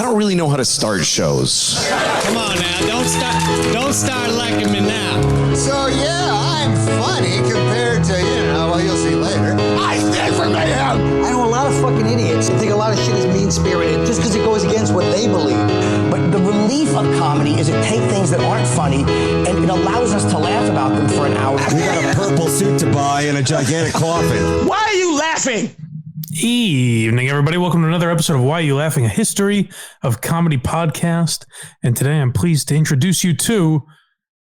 I don't really know how to start shows. Come on now, don't start liking me now. So yeah, I'm funny compared to, well, you'll see later. I stand for mayhem! I know a lot of fucking idiots that think a lot of shit is mean-spirited just because it goes against what they believe. But the relief of comedy is it takes things that aren't funny and it allows us to laugh about them for an hour. We got a purple suit to buy and a gigantic coffin. Why are you laughing? Evening, everybody. Welcome to another episode of Why Are You Laughing? A history of comedy podcast. And today I'm pleased to introduce you to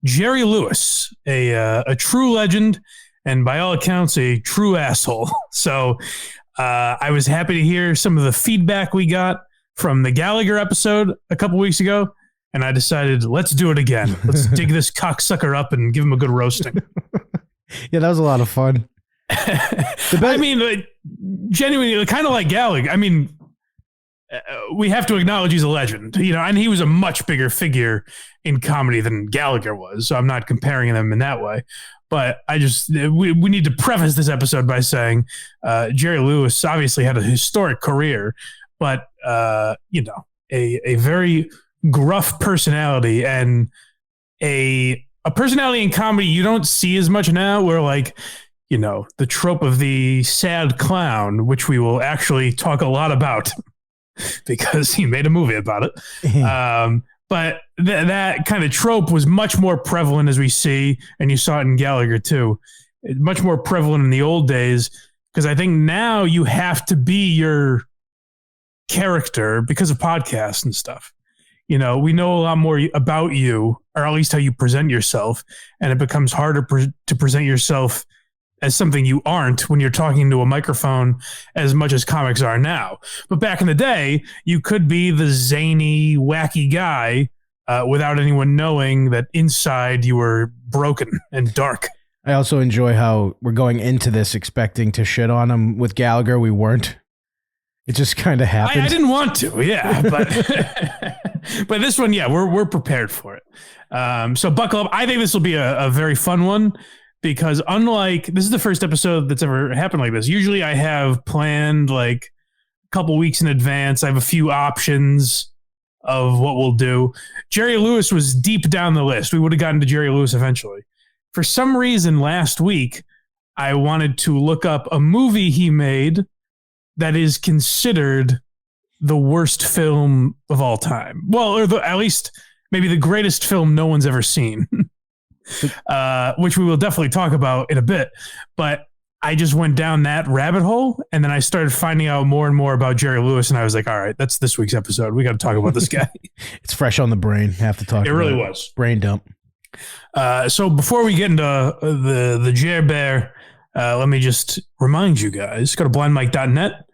Jerry Lewis, a true legend and by all accounts a true asshole. So I was happy to hear some of the feedback we got from the Gallagher episode a couple weeks ago, and I decided let's do it again. Let's dig this cocksucker up and give him a good roasting. Yeah, that was a lot of fun. I mean, genuinely, kind of like Gallagher. I mean, we have to acknowledge he's a legend, and he was a much bigger figure in comedy than Gallagher was. So I'm not comparing them in that way. But we need to preface this episode by saying Jerry Lewis obviously had a historic career, but, a very gruff personality and a personality in comedy you don't see as much now, where like, the trope of the sad clown, which we will actually talk a lot about because he made a movie about it. But that kind of trope was much more prevalent, as we see, and you saw it in Gallagher too. Much more prevalent in the old days, because I think now you have to be your character because of podcasts and stuff. We know a lot more about you, or at least how you present yourself, and it becomes harder to present yourself as something you aren't when you're talking to a microphone as much as comics are now. But back in the day, you could be the zany, wacky guy without anyone knowing that inside you were broken and dark. I also enjoy how we're going into this expecting to shit on him. With Gallagher, we weren't. It just kind of happened. I didn't want to, yeah. But this one, yeah, we're prepared for it. So buckle up. I think this will be a very fun one. Because this is the first episode that's ever happened like this. Usually I have planned like a couple weeks in advance. I have a few options of what we'll do. Jerry Lewis was deep down the list. We would have gotten to Jerry Lewis eventually. For some reason last week, I wanted to look up a movie he made that is considered the worst film of all time. Well, or at least maybe the greatest film no one's ever seen. Which we will definitely talk about in a bit, but I just went down that rabbit hole, and then I started finding out more and more about Jerry Lewis, and I was like, all right, that's this week's episode. We got to talk about this guy. It's fresh on the brain. Have to talk. It really was. Brain dump. So before we get into the Jer Bear, let me just remind you guys, go to blindmike.net.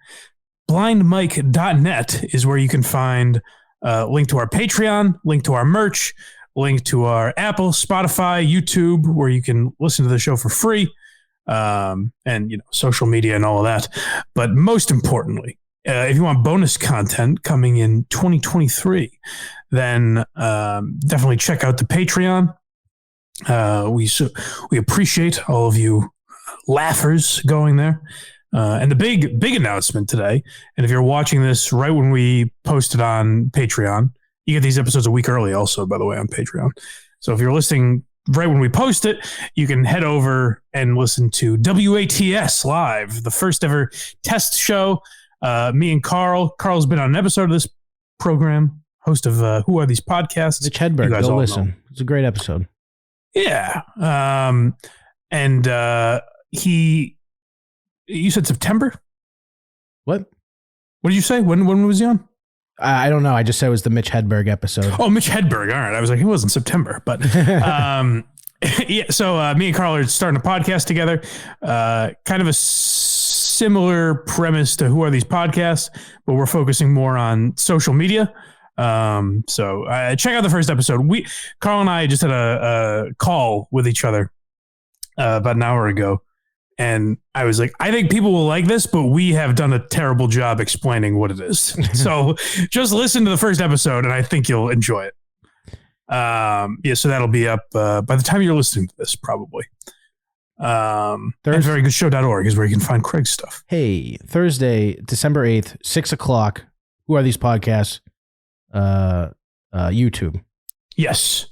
Blindmike.net is where you can find a link to our Patreon, link to our merch, link to our Apple, Spotify, YouTube, where you can listen to the show for free, and social media and all of that. But most importantly, if you want bonus content coming in 2023, then definitely check out the Patreon. We appreciate all of you laughers going there. And the big announcement today, and if you're watching this right when we post it on Patreon, you get these episodes a week early also, by the way, on Patreon. So if you're listening right when we post it, you can head over and listen to WATS Live, the first ever test show. Me and Carl. Carl's been on an episode of this program, host of Who Are These Podcasts? Mitch Hedberg, go listen. Know. It's a great episode. Yeah. And you said September? What? What did you say? When was he on? I don't know. I just said it was the Mitch Hedberg episode. Oh, Mitch Hedberg. All right. I was like, it wasn't September, but yeah. So me and Carl are starting a podcast together. Kind of a similar premise to Who Are These Podcasts, but we're focusing more on social media. So check out the first episode. Carl and I just had a call with each other about an hour ago. And I was like, I think people will like this, but we have done a terrible job explaining what it is. So just listen to the first episode and I think you'll enjoy it. So that'll be up by the time you're listening to this, probably. VerygoodShow.org is where you can find Craig's stuff. Hey, Thursday, December 8th, 6 o'clock. Who Are These Podcasts? YouTube. Yes.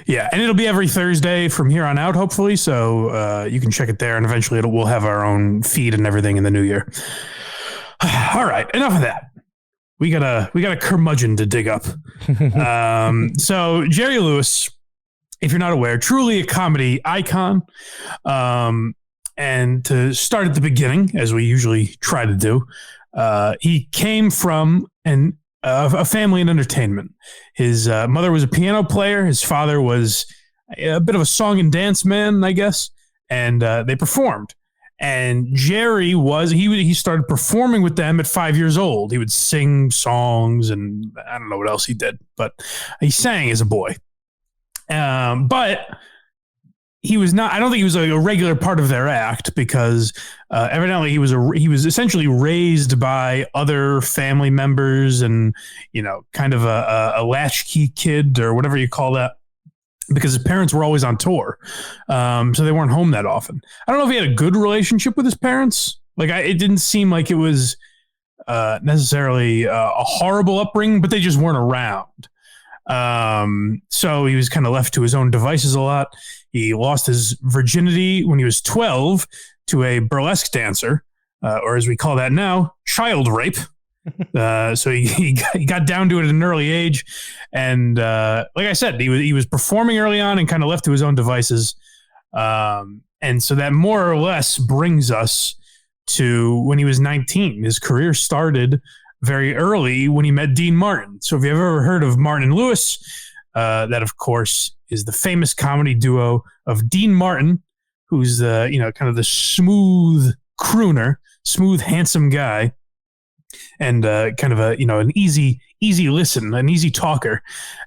Yeah. And it'll be every Thursday from here on out, hopefully. So you can check it there. And eventually we'll have our own feed and everything in the new year. All right. Enough of that. We got a curmudgeon to dig up. So Jerry Lewis, if you're not aware, truly a comedy icon. And to start at the beginning, as we usually try to do, he came from a family in entertainment. His mother was a piano player. His father was a bit of a song and dance man, I guess. And they performed. And Jerry he started performing with them at 5 years old. He would sing songs, and I don't know what else he did, but he sang as a boy. But he was not. I don't think he was a regular part of their act, because evidently he was essentially raised by other family members, and kind of a latchkey kid or whatever you call that, because his parents were always on tour, so they weren't home that often. I don't know if he had a good relationship with his parents. It didn't seem like it was necessarily a horrible upbringing, but they just weren't around. So he was kind of left to his own devices a lot. He lost his virginity when he was 12 to a burlesque dancer, or as we call that now, child rape. So he got down to it at an early age. And like I said, he was performing early on and kind of left to his own devices. And so that more or less brings us to when he was 19. His career started very early when he met Dean Martin. So if you've ever heard of Martin and Lewis, that of course is the famous comedy duo of Dean Martin, who's the kind of the smooth crooner, smooth handsome guy, and kind of an easy listen, an easy talker.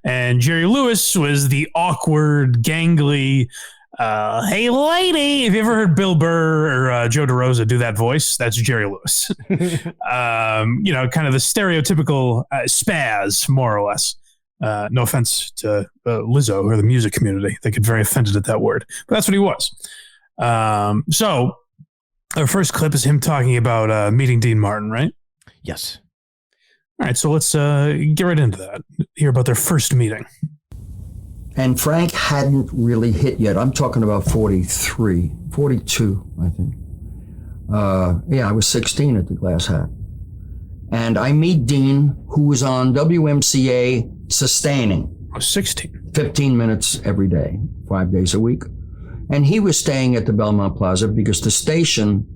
And Jerry Lewis was the awkward, gangly, hey lady. If you ever heard Bill Burr or Joe DeRosa do that voice, that's Jerry Lewis. Kind of the stereotypical spaz, more or less. No offense to Lizzo or the music community. They get very offended at that word, but that's what he was. So our first clip is him talking about meeting Dean Martin, right? Yes. All right, so let's get right into that. Hear about their first meeting. And Frank hadn't really hit yet. I'm talking about 43, 42, I think. I was 16 at the Glass Hat. And I meet Dean, who was on WMCA sustaining. I was 16. 15 minutes every day, 5 days a week. And he was staying at the Belmont Plaza because the station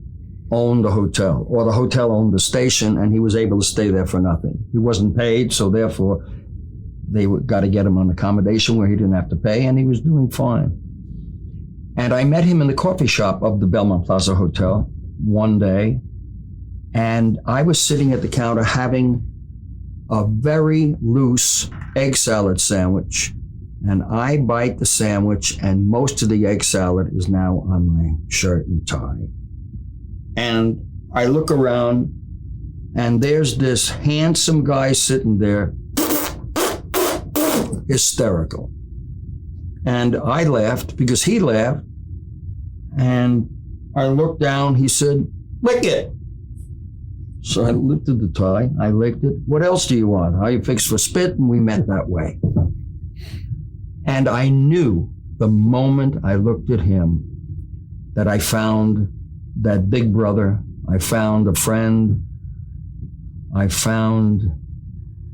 owned the hotel, or the hotel owned the station, and he was able to stay there for nothing. He wasn't paid, so therefore they got to get him on accommodation where he didn't have to pay, and he was doing fine. And I met him in the coffee shop of the Belmont Plaza Hotel one day, and I was sitting at the counter having a very loose egg salad sandwich, and I bite the sandwich, and most of the egg salad is now on my shirt and tie. And I look around, and there's this handsome guy sitting there, hysterical. And I laughed because he laughed. And I looked down, he said, lick it. So I lifted the tie, I licked it. What else do you want? How you fixed for spit? And we met that way. And I knew the moment I looked at him that I found that big brother, I found a friend, I found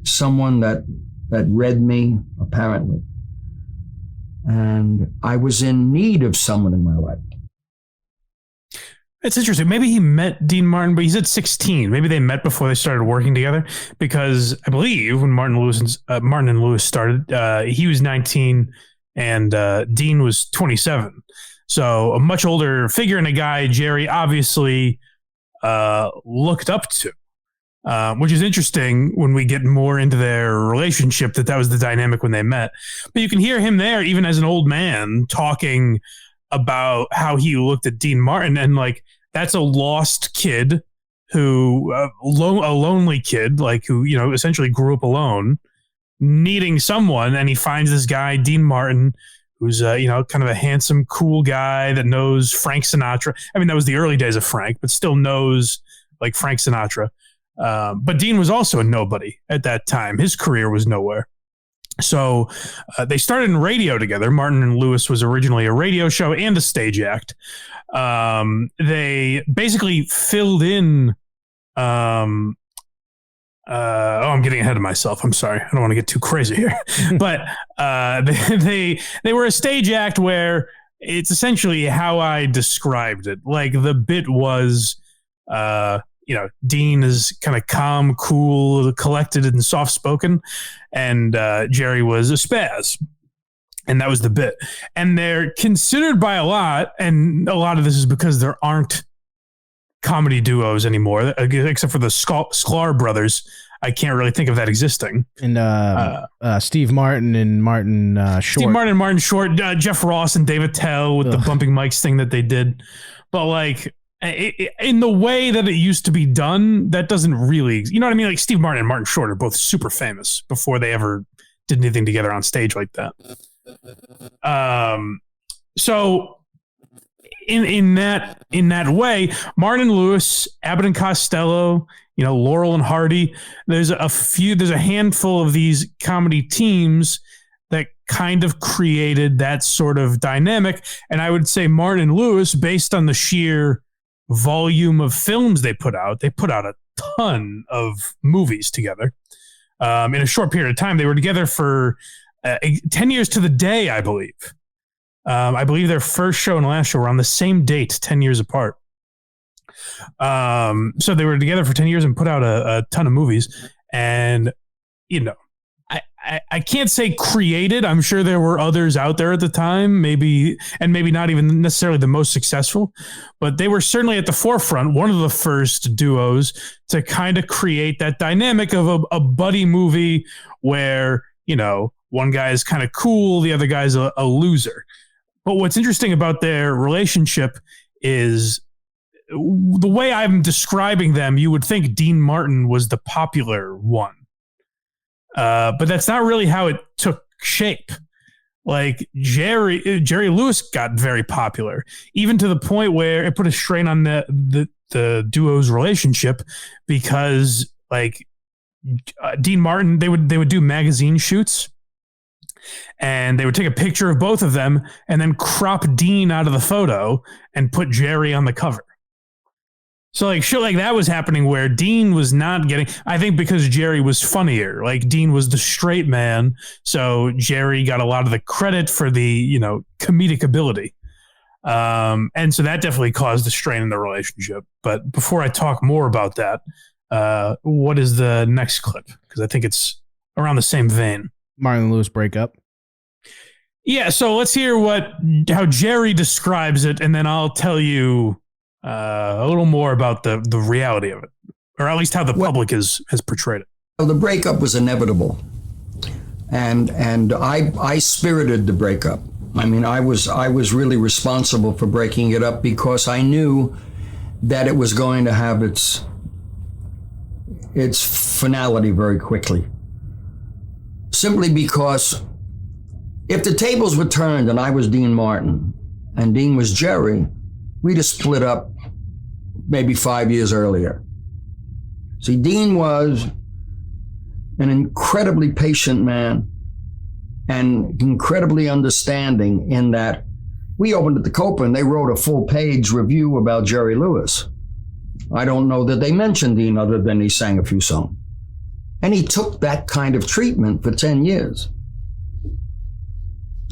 someone that read me, apparently. And I was in need of someone in my life. It's interesting. Maybe he met Dean Martin, but he's at 16. Maybe they met before they started working together, because I believe when Martin and Lewis started, he was 19 and Dean was 27. So a much older figure, and a guy Jerry obviously looked up to, which is interesting when we get more into their relationship, that was the dynamic when they met. But you can hear him there, even as an old man, talking about how he looked at Dean Martin, and that's a lost kid who, a lonely kid, who, essentially grew up alone, needing someone. And he finds this guy, Dean Martin, who's, kind of a handsome, cool guy that knows Frank Sinatra. I mean, that was the early days of Frank, but still knows Frank Sinatra. But Dean was also a nobody at that time. His career was nowhere. So they started in radio together. Martin and Lewis was originally a radio show and a stage act. They basically filled in. I'm getting ahead of myself. I'm sorry. I don't want to get too crazy here. But they were a stage act where it's essentially how I described it. Like the bit was, Dean is kind of calm, cool, collected, and soft-spoken, and Jerry was a spaz. And that was the bit. And they're considered by a lot, and a lot of this is because there aren't comedy duos anymore, except for the Sklar brothers. I can't really think of that existing. And Steve Martin and Martin Short. Steve Martin and Martin Short, Jeff Ross and David Tell with the bumping mics thing that they did. But like in the way that it used to be done, that doesn't really, you know what I mean? Like Steve Martin and Martin Short are both super famous before they ever did anything together on stage like that. So in that way, Martin Lewis, Abbott and Costello, Laurel and Hardy, there's a handful of these comedy teams that kind of created that sort of dynamic. And I would say Martin and Lewis, based on the sheer volume of films they put out a ton of movies together. In a short period of time, they were together for 10 years to the day, I believe. I believe their first show and last show were on the same date, 10 years apart. So they were together for 10 years and put out a ton of movies. And, I can't say created. I'm sure there were others out there at the time, maybe not even necessarily the most successful, but they were certainly at the forefront, one of the first duos to kind of create that dynamic of a buddy movie where, one guy is kind of cool, the other guy's a loser. But what's interesting about their relationship is the way I'm describing them, you would think Dean Martin was the popular one. But that's not really how it took shape. Like Jerry Lewis got very popular, even to the point where it put a strain on the duo's relationship, because like Dean Martin, they would do magazine shoots, and they would take a picture of both of them and then crop Dean out of the photo and put Jerry on the cover. So like shit like that was happening where Dean was not getting, I think because Jerry was funnier, like Dean was the straight man. So Jerry got a lot of the credit for the, comedic ability. And so that definitely caused a strain in the relationship. But before I talk more about that, what is the next clip? Because I think it's around the same vein. Martin and Lewis breakup. Yeah. So let's hear how Jerry describes it. And then I'll tell you a little more about the reality of it, or at least how the public has portrayed it. Well, the breakup was inevitable, and I spirited the breakup. I mean, I was really responsible for breaking it up because I knew that it was going to have its finality very quickly. Simply because if the tables were turned and I was Dean Martin and Dean was Jerry, we'd have split up maybe 5 years earlier. See, Dean was an incredibly patient man and incredibly understanding in that we opened at the Copa and they wrote a full-page review about Jerry Lewis. I don't know that they mentioned Dean other than he sang a few songs. And he took that kind of treatment for 10 years.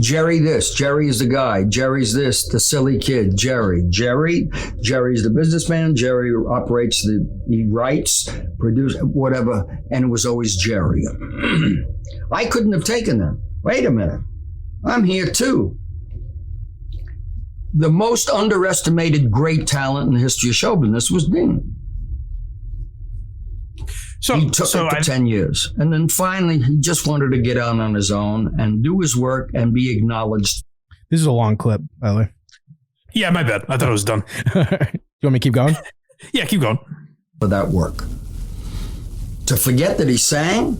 Jerry this, Jerry's the guy, Jerry's this, the silly kid, Jerry's the businessman, Jerry operates he writes, produces, whatever, and it was always Jerry. I couldn't have taken that. Wait a minute, I'm here too. The most underestimated great talent in the history of show business was Dean. So he took it for 10 years. And then finally, he just wanted to get out on his own and do his work and be acknowledged. This is a long clip, by the way. Yeah, my bad. I thought it was done. You want me to keep going? Yeah, keep going. For that work. To forget that he sang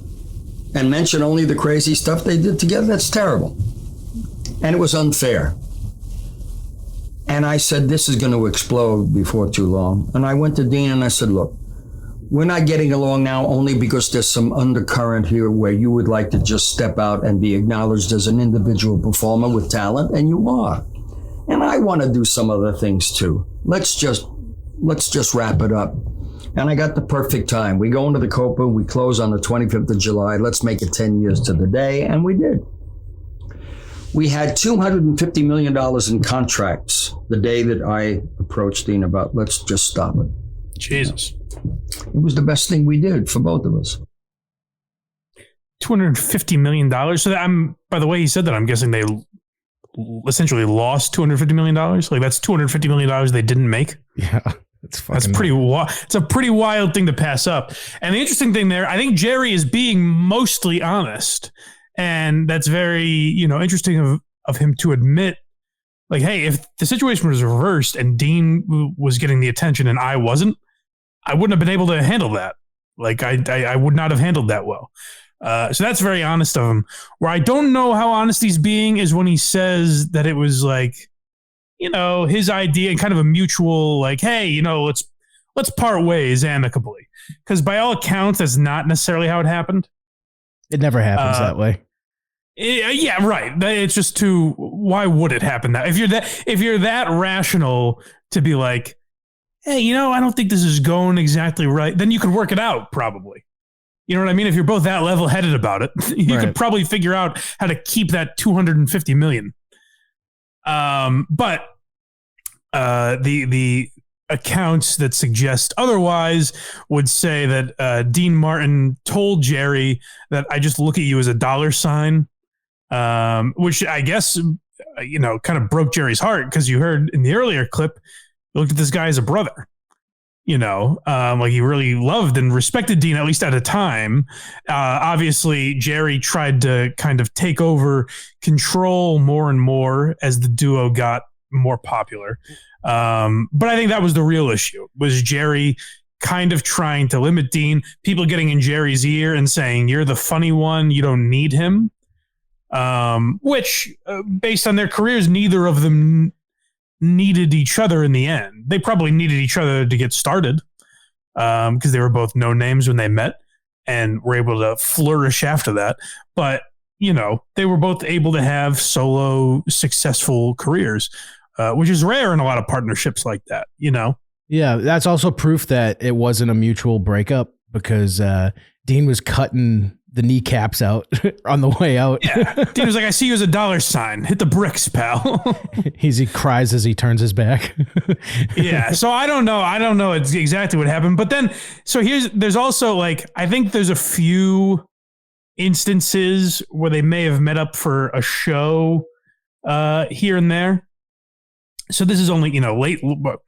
and mention only the crazy stuff they did together, that's terrible. And it was unfair. And I said, this is going to explode before too long. And I went to Dean and I said, look, We're not getting along now only because there's some undercurrent here where you would like to just step out and be acknowledged as an individual performer with talent, and you are. And I want to do some other things too. Let's just wrap it up. And I got the perfect time. We go into the Copa, we close on the 25th of July. Let's make it 10 years to the day, and we did. We had $250 million in contracts the day that I approached Dean about, let's just stop it. Jesus. It was the best thing we did for both of us. $250 million. So that by the way he said that, I'm guessing they essentially lost $250 million. Like that's $250 million they didn't make. Yeah. That's pretty it's a pretty wild thing to pass up. And the interesting thing there, I think Jerry is being mostly honest. And that's very, interesting of him to admit, like, hey, if the situation was reversed and Dean was getting the attention and I wasn't, I wouldn't have been able to handle that. Like I would not have handled that well. So that's very honest of him. Where I don't know how honest he's being is when he says that it was like, his idea and kind of a mutual, like, hey, let's part ways amicably. Because by all accounts, that's not necessarily how it happened. It never happens that way. Yeah, right. It's just why would it happen that if you're that rational to be like, hey, I don't think this is going exactly right, then you could work it out probably. You know what I mean? If you're both that level-headed about it, you could probably figure out how to keep that $250 million. But the accounts that suggest otherwise would say that Dean Martin told Jerry that I just look at you as a dollar sign, which I guess, kind of broke Jerry's heart because you heard in the earlier clip, you looked at this guy as a brother. Like he really loved and respected Dean, at least at a time. Obviously, Jerry tried to kind of take over control more and more as the duo got more popular. But I think that was the real issue, was Jerry kind of trying to limit Dean, people getting in Jerry's ear and saying, you're the funny one, you don't need him. Which, based on their careers, neither of them needed each other in the end. They probably needed each other to get started because they were both no names when they met and were able to flourish after that. But, they were both able to have solo successful careers, which is rare in a lot of partnerships like that, Yeah, that's also proof that it wasn't a mutual breakup because Dean was cutting the kneecaps out on the way out. Yeah. Dean was like, I see you as a dollar sign. Hit the bricks, pal. He cries as he turns his back. Yeah. So I don't know exactly what happened. But then, so there's also like, I think there's a few instances where they may have met up for a show here and there. So this is only, late,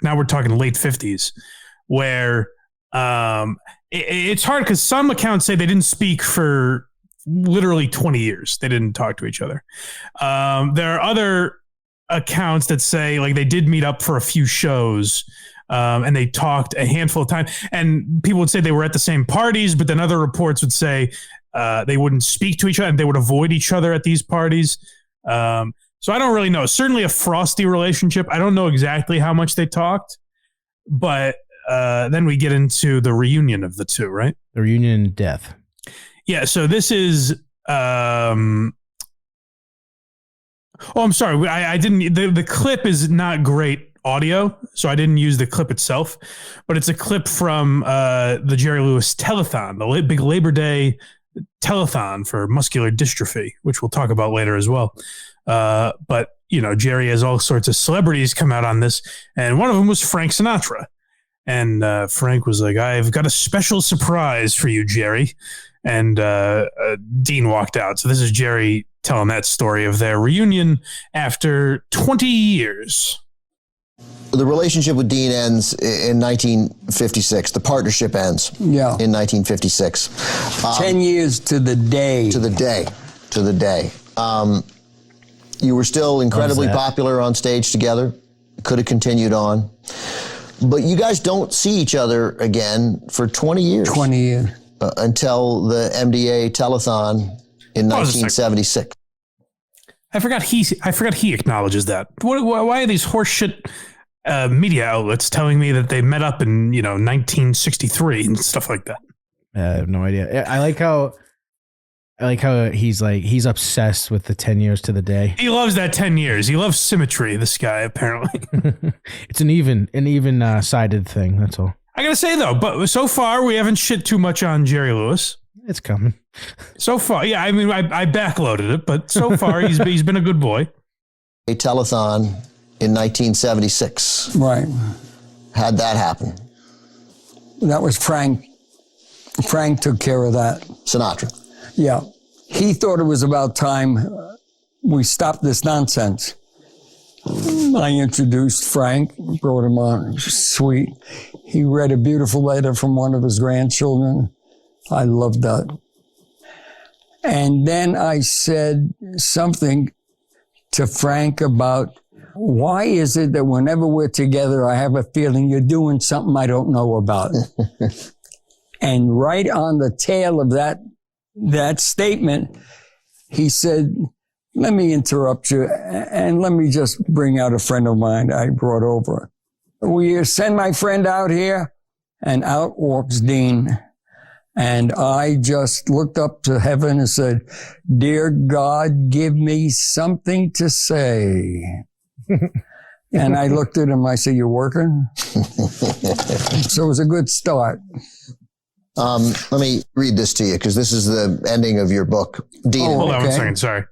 now we're talking late 50s where it's hard because some accounts say they didn't speak for literally 20 years. They didn't talk to each other. There are other accounts that say like they did meet up for a few shows and they talked a handful of times. And people would say they were at the same parties, but then other reports would say they wouldn't speak to each other and they would avoid each other at these parties. So I don't really know. Certainly a frosty relationship. I don't know exactly how much they talked, but then we get into the reunion of the two, right? The reunion and death. Yeah. So this is, I'm sorry. I didn't, the clip is not great audio, so I didn't use the clip itself, but it's a clip from the Jerry Lewis Telethon, the big Labor Day telethon for muscular dystrophy, which we'll talk about later as well. But, Jerry has all sorts of celebrities come out on this, and one of them was Frank Sinatra. And Frank was like, I've got a special surprise for you, Jerry. And Dean walked out. So this is Jerry telling that story of their reunion after 20 years. The relationship with Dean ends in 1956. The partnership ends in 1956. 10 years to the day. To the day. You were still incredibly popular on stage together. Could have continued on. But you guys don't see each other again for 20 years. 20 years. Until the MDA telethon in 1976. I forgot he acknowledges that. Why are these horseshit media outlets telling me that they met up in 1963 and stuff like that. I have no idea. I like how he's obsessed with the 10 years to the day. He loves that 10 years. He loves symmetry, this guy, apparently. It's an even sided thing. That's all. I got to say, though, but so far we haven't shit too much on Jerry Lewis. It's coming. So far. Yeah, I mean, I backloaded it, but so far he's been a good boy. A telethon in 1976. Right. How'd that happen? That was Frank. Frank took care of that. Sinatra. Yeah. He thought it was about time we stopped this nonsense. I introduced Frank, brought him on. Sweet. He read a beautiful letter from one of his grandchildren. I loved that. And then I said something to Frank about, why is it that whenever we're together, I have a feeling you're doing something I don't know about? And right on the tail of that statement, he said, let me interrupt you and let me just bring out a friend of mine I brought over. Will you send my friend out here? And out walks Dean. And I just looked up to heaven and said, dear God, give me something to say. And I looked at him, I said, you working? So it was a good start. Let me read this to you because this is the ending of your book. Dean. Hold on 1 second. Sorry.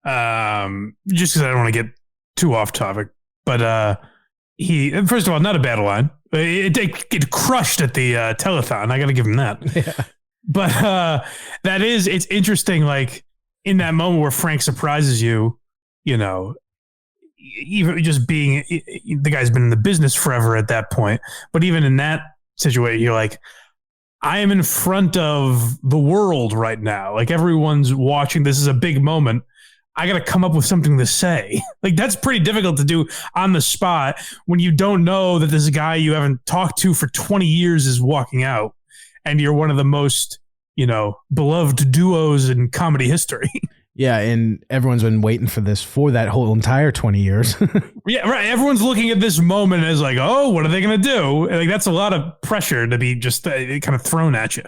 Just because I don't want to get too off topic, but he, first of all, not a bad line. It crushed at the telethon. I got to give him that. Yeah. But it's interesting. Like in that moment where Frank surprises you, even just being the guy's been in the business forever at that point. But even in that situation, you're like, I am in front of the world right now. Like everyone's watching. This is a big moment. I got to come up with something to say. Like that's pretty difficult to do on the spot when you don't know that this guy you haven't talked to for 20 years is walking out and you're one of the most, beloved duos in comedy history. Yeah. And everyone's been waiting for this for that whole entire 20 years. Yeah, right. Everyone's looking at this moment as like, oh, what are they going to do? Like that's a lot of pressure to be just kind of thrown at you.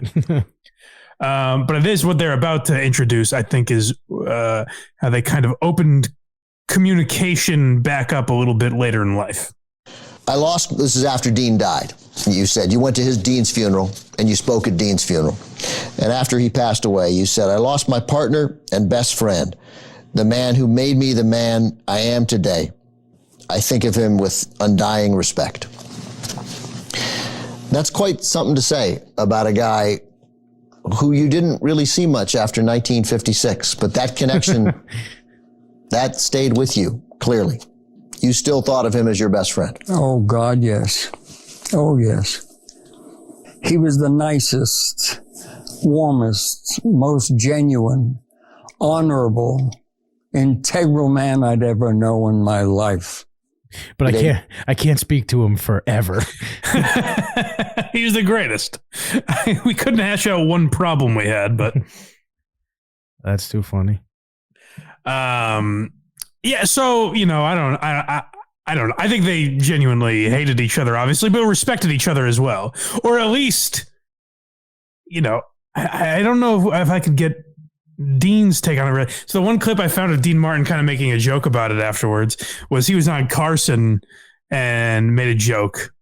But it is what they're about to introduce, I think, is how they kind of opened communication back up a little bit later in life. This is after Dean died. You said you went to Dean's funeral and you spoke at Dean's funeral. And after he passed away, you said, I lost my partner and best friend, the man who made me the man I am today. I think of him with undying respect. That's quite something to say about a guy who you didn't really see much after 1956, but that connection, that stayed with you, clearly. You still thought of him as your best friend. Oh, God, yes. Oh, yes. He was the nicest, warmest, most genuine, honorable, integral man I'd ever know in my life. But I can't speak to him forever. He's the greatest. We couldn't hash out one problem we had, but that's too funny. Yeah. So, I don't know. I think they genuinely hated each other, obviously, but respected each other as well. Or at least, I don't know if I could get Dean's take on it. So the one clip I found of Dean Martin kind of making a joke about it afterwards was he was on Carson and made a joke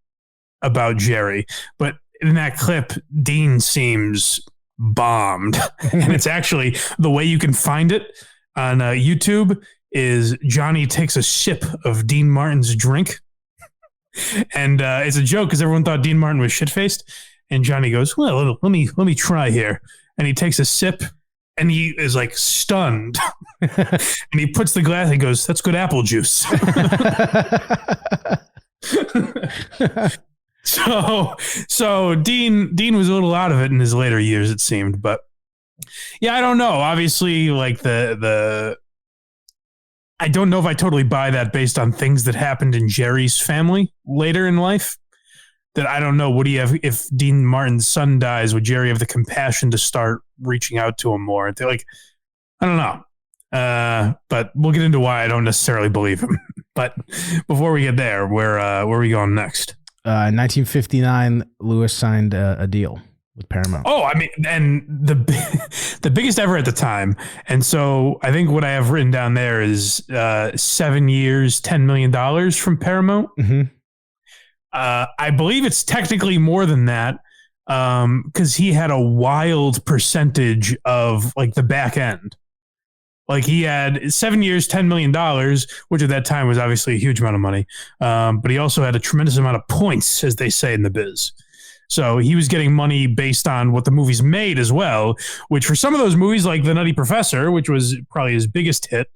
about Jerry. But in that clip, Dean seems bombed. And it's actually the way you can find it on YouTube is Johnny takes a sip of Dean Martin's drink. And it's a joke because everyone thought Dean Martin was shit-faced. And Johnny goes, well, let me try here. And he takes a sip. And he is like stunned. And he puts the glass and he goes, that's good apple juice. So Dean was a little out of it in his later years, it seemed. But yeah, I don't know. Obviously, like I don't know if I totally buy that based on things that happened in Jerry's family later in life. That I don't know. Would he have, if Dean Martin's son dies, would Jerry have the compassion to start reaching out to him more? They're like, I don't know. But we'll get into why I don't necessarily believe him. But before we get there, where are we going next? 1959, Lewis signed a deal with Paramount. Oh, I mean, and the biggest ever at the time. And so I think what I have written down there is 7 years, $10 million from Paramount. Mm-hmm. I believe it's technically more than that because he had a wild percentage of like the back end. Like he had 7 years, $10 million, which at that time was obviously a huge amount of money. But he also had a tremendous amount of points, as they say in the biz. So he was getting money based on what the movies made as well, which for some of those movies like The Nutty Professor, which was probably his biggest hit,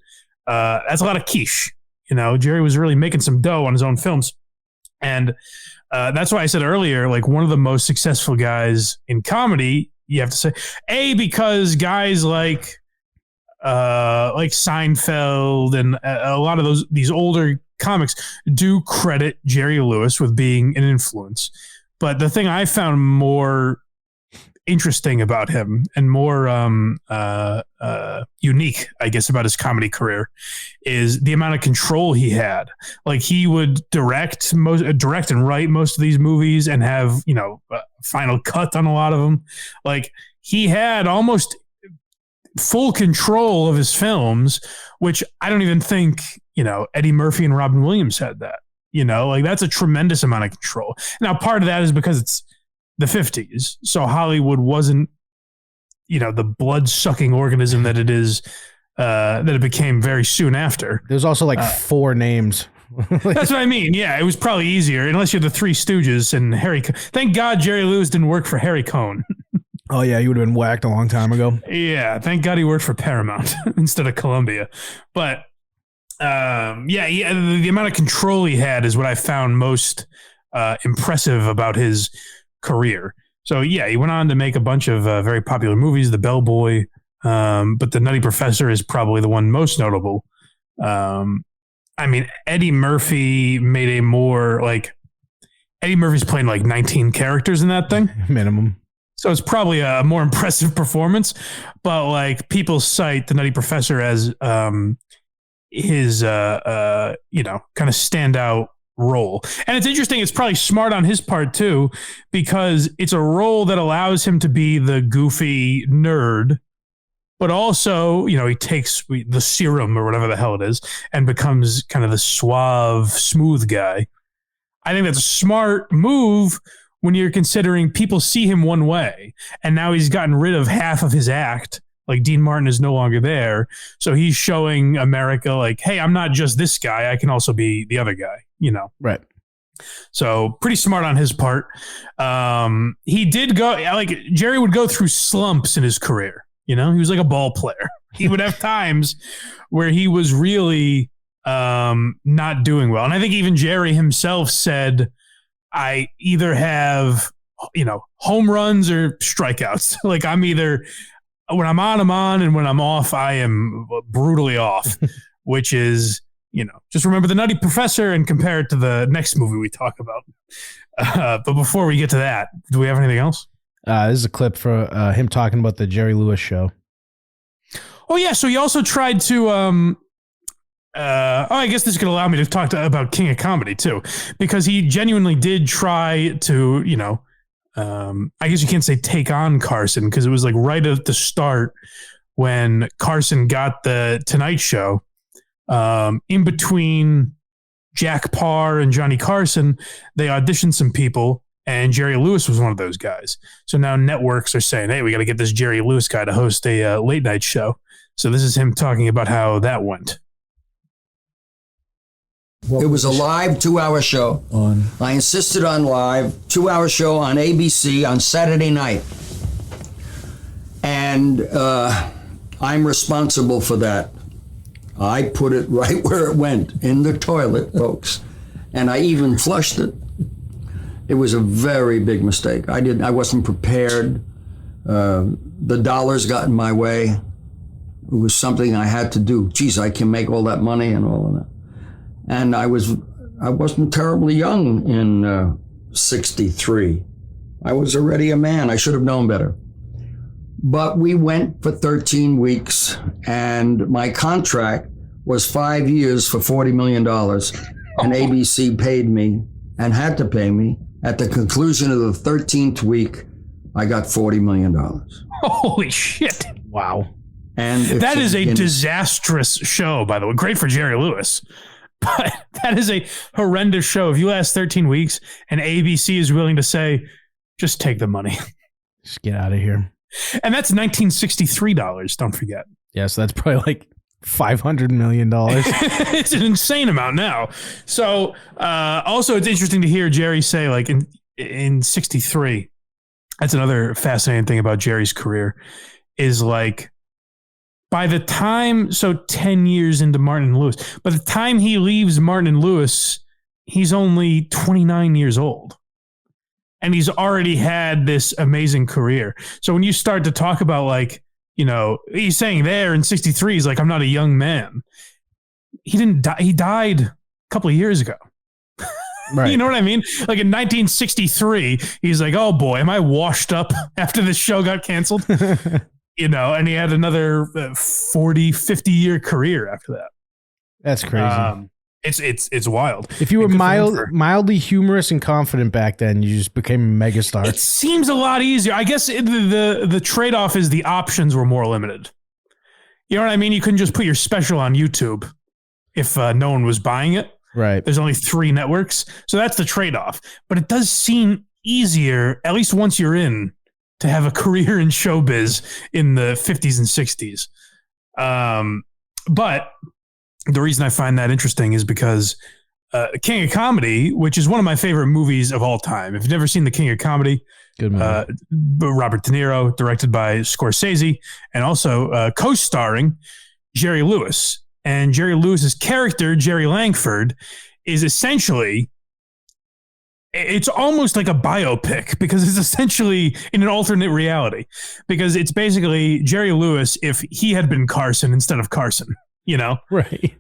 that's a lot of quiche. You know, Jerry was really making some dough on his own films. And that's why I said earlier, like one of the most successful guys in comedy, you have to say, because guys like Seinfeld and a lot of these older comics do credit Jerry Lewis with being an influence. But the thing I found more interesting about him and more unique, I guess, about his comedy career is the amount of control he had. Like he would direct and write most of these movies and have, you know, a final cut on a lot of them. Like he had almost full control of his films, which I don't even think, you know, Eddie Murphy and Robin Williams had that. You know, like that's a tremendous amount of control. Now, part of that is because it's the 50s. So Hollywood wasn't, you know, the blood-sucking organism that it is, that it became very soon after. There's also like 4 names. That's what I mean. Yeah, it was probably easier, unless you're the Three Stooges and Harry. Thank God Jerry Lewis didn't work for Harry Cohn. Oh, yeah, he would have been whacked a long time ago. Yeah, thank God he worked for Paramount instead of Columbia. But the amount of control he had is what I found most impressive about his career. So yeah, he went on to make a bunch of very popular movies, The Bellboy, but The Nutty Professor is probably the one most notable. I mean, Eddie Murphy made a more like Eddie Murphy's playing like 19 characters in that thing, minimum. So it's probably a more impressive performance, but like people cite The Nutty Professor as his kind of standout role. And it's interesting, it's probably smart on his part too, because it's a role that allows him to be the goofy nerd, but also, you know, he takes the serum or whatever the hell it is and becomes kind of the suave, smooth guy. I think that's a smart move when you're considering people see him one way and now he's gotten rid of half of his act. Like Dean Martin is no longer there. So he's showing America like, hey, I'm not just this guy. I can also be the other guy, you know? Right. So pretty smart on his part. He did go, like Jerry would go through slumps in his career. You know, he was like a ball player. He would have times where he was really not doing well. And I think even Jerry himself said, I either have, you know, home runs or strikeouts. Like I'm either, when I'm on, I'm on, and when I'm off, I am brutally off, which is, you know, just remember The Nutty Professor and compare it to the next movie we talk about. But before we get to that, do we have anything else? This is a clip for him talking about the Jerry Lewis show. Oh, yeah. So he also tried to, I guess this could allow me to talk about King of Comedy, too, because he genuinely did try to, you know, I guess you can't say take on Carson because it was like right at the start when Carson got the Tonight Show. In between Jack Parr and Johnny Carson, they auditioned some people, and Jerry Lewis was one of those guys. So now networks are saying, hey, we got to get this Jerry Lewis guy to host a late night show. So this is him talking about how that went. It was a live 2-hour show. I insisted on live 2-hour show on ABC on Saturday night. And I'm responsible for that. I put it right where it went, in the toilet, folks. And I even flushed it. It was a very big mistake. I wasn't prepared. The dollars got in my way. It was something I had to do. Geez, I can make all that money and all of that. And I wasn't terribly young in 63. I was already a man. I should have known better. But we went for 13 weeks, and my contract was 5 years for $40 million. And ABC paid me and had to pay me. At the conclusion of the 13th week, I got $40 million. Holy shit. Wow. And that is a disastrous show, by the way. Great for Jerry Lewis. But that is a horrendous show. If you last 13 weeks and ABC is willing to say, just take the money. Just get out of here. And that's $1963, don't forget. Yeah, so that's probably like $500 million. It's an insane amount now. So also it's interesting to hear Jerry say, like, in 63, that's another fascinating thing about Jerry's career, is like, by the time, so 10 years into Martin and Lewis, by the time he leaves Martin and Lewis, he's only 29 years old. And he's already had this amazing career. So when you start to talk about, like, you know, he's saying there in 63, he's like, I'm not a young man. He didn't die. He died a couple of years ago. Right. You know what I mean? Like in 1963, he's like, oh boy, am I washed up after this show got canceled? You know, and he had another 40, 50-year career after that. That's crazy. It's wild. If you were mildly humorous and confident back then, you just became a megastar. It seems a lot easier. I guess the trade-off is the options were more limited. You know what I mean? You couldn't just put your special on YouTube if no one was buying it. Right. There's only 3 networks. So that's the trade-off. But it does seem easier, at least once you're in, to have a career in showbiz in the 50s and 60s. But the reason I find that interesting is because King of Comedy, which is one of my favorite movies of all time. If you've never seen The King of Comedy, good movie. Robert De Niro, directed by Scorsese, and also co-starring Jerry Lewis. And Jerry Lewis's character, Jerry Langford, is essentially, it's almost like a biopic because it's essentially in an alternate reality, because it's basically Jerry Lewis if he had been Carson instead of Carson, you know? Right.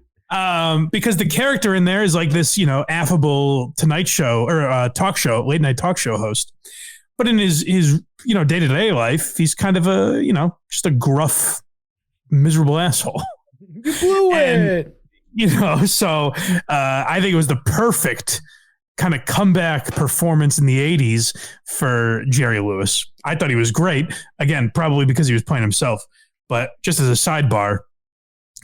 Because the character in there is like this, you know, affable Tonight Show or talk show, late night talk show host. But in his, you know, day-to-day life, he's kind of a, you know, just a gruff, miserable asshole. You blew it. You know, so I think it was the perfect kind of comeback performance in the 80s for Jerry Lewis. I thought he was great. Again, probably because he was playing himself. But just as a sidebar,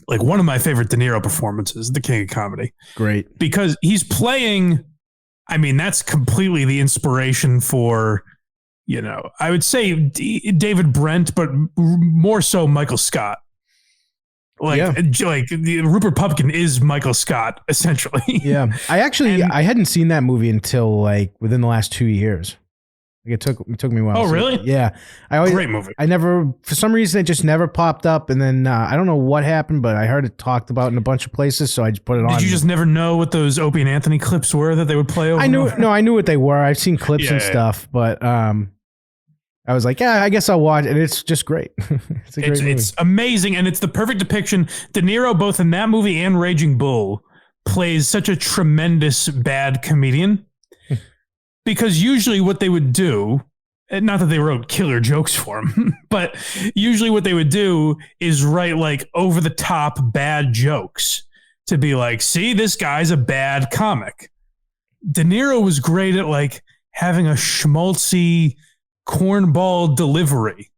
like one of my favorite De Niro performances, The King of Comedy. Great. Because he's playing, I mean, that's completely the inspiration for, you know, I would say David Brent, but more so Michael Scott. Like Rupert Pupkin is Michael Scott, essentially. Yeah. I hadn't seen that movie until like within the last 2 years. Like it took me a while. Oh, really? Yeah. Great movie. I never, for some reason, it just never popped up. And then I don't know what happened, but I heard it talked about in a bunch of places. So I just put it on. Did you just never know what those Opie and Anthony clips were that they would play over? I knew what they were. I've seen clips and stuff, but I was like, yeah, I guess I'll watch it. And it's just great. It's a great movie. It's amazing. And it's the perfect depiction. De Niro, both in that movie and Raging Bull, plays such a tremendous bad comedian. Because usually what they would do, not that they wrote killer jokes for him, but usually what they would do is write like over the top bad jokes to be like, see, this guy's a bad comic. De Niro was great at like having a schmaltzy cornball delivery.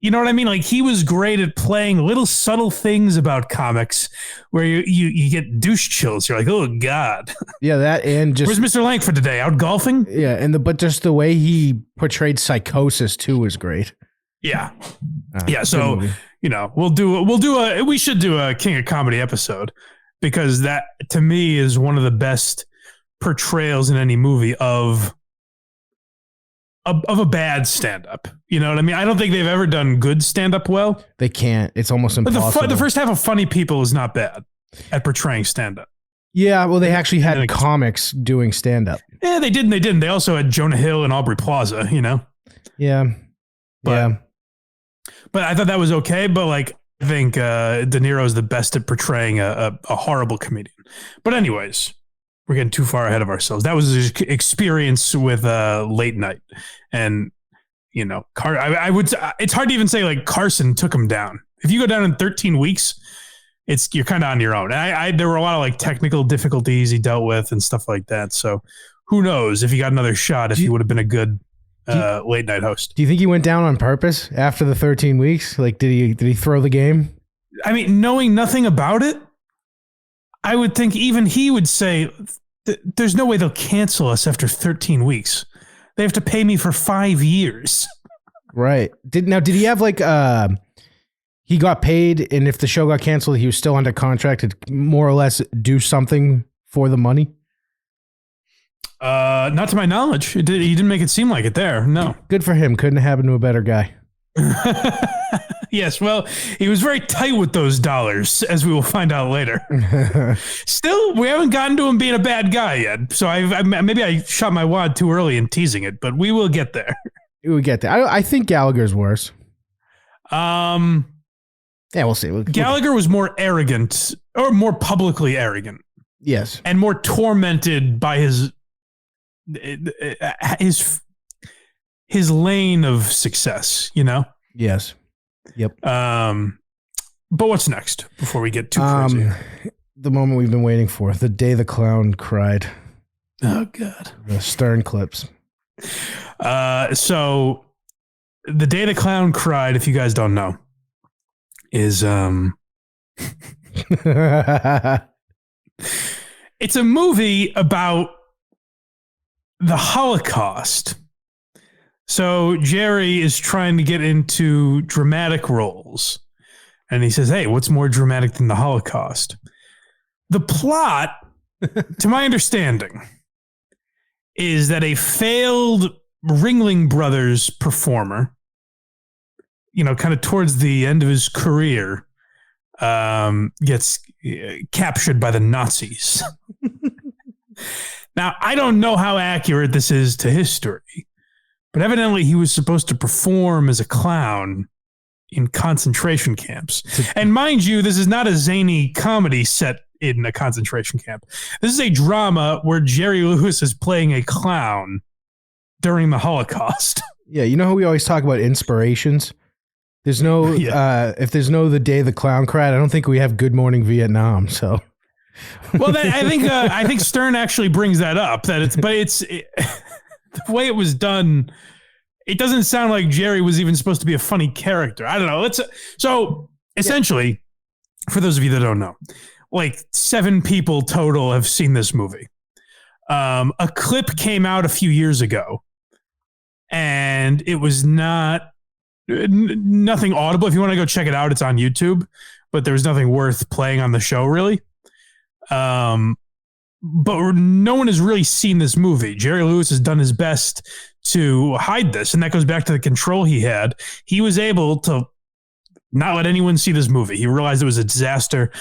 You know what I mean? Like he was great at playing little subtle things about comics where you get douche chills. You're like, oh God. Yeah, that and just where's Mr. Langford today? Out golfing? Yeah, and but just the way he portrayed psychosis too was great. Yeah. Yeah. So, you know, we should do a King of Comedy episode because that to me is one of the best portrayals in any movie of a bad stand-up. You know what I mean? I don't think they've ever done good stand-up well. They can't. It's almost impossible. But the first half of Funny People is not bad at portraying stand-up. Yeah, well, they actually had comics doing stand-up. Yeah, they did and they didn't. They also had Jonah Hill and Aubrey Plaza, you know? Yeah. But I thought that was okay, but like I think De Niro is the best at portraying a horrible comedian. But anyways, we're getting too far ahead of ourselves. That was his experience with Late Night. And, you know, I would. It's hard to even say like Carson took him down. If you go down in 13 weeks, you're kind of on your own. And there were a lot of like technical difficulties he dealt with and stuff like that. So who knows if he got another shot, if he would have been a good late night host. Do you think he went down on purpose after the 13 weeks? Like, did he throw the game? I mean, knowing nothing about it, I would think even he would say, there's no way they'll cancel us after 13 weeks. They have to pay me for 5 years. Right. Did he have like, he got paid, and if the show got canceled, he was still under contract to more or less do something for the money? Not to my knowledge. He didn't make it seem like it there. No. Good for him. Couldn't have happened to a better guy. Yes, well, he was very tight with those dollars, as we will find out later. Still, we haven't gotten to him being a bad guy yet, so maybe I shot my wad too early in teasing it, but we will get there. We get there. I think Gallagher's worse. Yeah, we'll see. Gallagher was more arrogant, or more publicly arrogant. Yes, and more tormented by his lane of success. You know. Yes. Yep. But what's next before we get too crazy? The moment we've been waiting for, the day the clown cried. Oh God. The Stern clips. So the day the clown cried, if you guys don't know, is it's a movie about the Holocaust. So Jerry is trying to get into dramatic roles. And he says, hey, what's more dramatic than the Holocaust? The plot, to my understanding, is that a failed Ringling Brothers performer, you know, kind of towards the end of his career, gets captured by the Nazis. Now, I don't know how accurate this is to history, but evidently he was supposed to perform as a clown in concentration camps. And mind you, this is not a zany comedy set in a concentration camp. This is a drama where Jerry Lewis is playing a clown during the Holocaust. Yeah, you know how we always talk about inspirations? There's no, if there's no The Day the Clown Cried, I don't think we have Good Morning Vietnam, so... Well, I think Stern actually brings that up. The way it was done, it doesn't sound like Jerry was even supposed to be a funny character. I don't know. So essentially, for those of you that don't know, like 7 people total have seen this movie. A clip came out a few years ago, and it was nothing audible. If you want to go check it out, it's on YouTube. But there was nothing worth playing on the show, really. But no one has really seen this movie. Jerry Lewis has done his best to hide this, and that goes back to the control he had. He was able to not let anyone see this movie. He realized it was a disaster.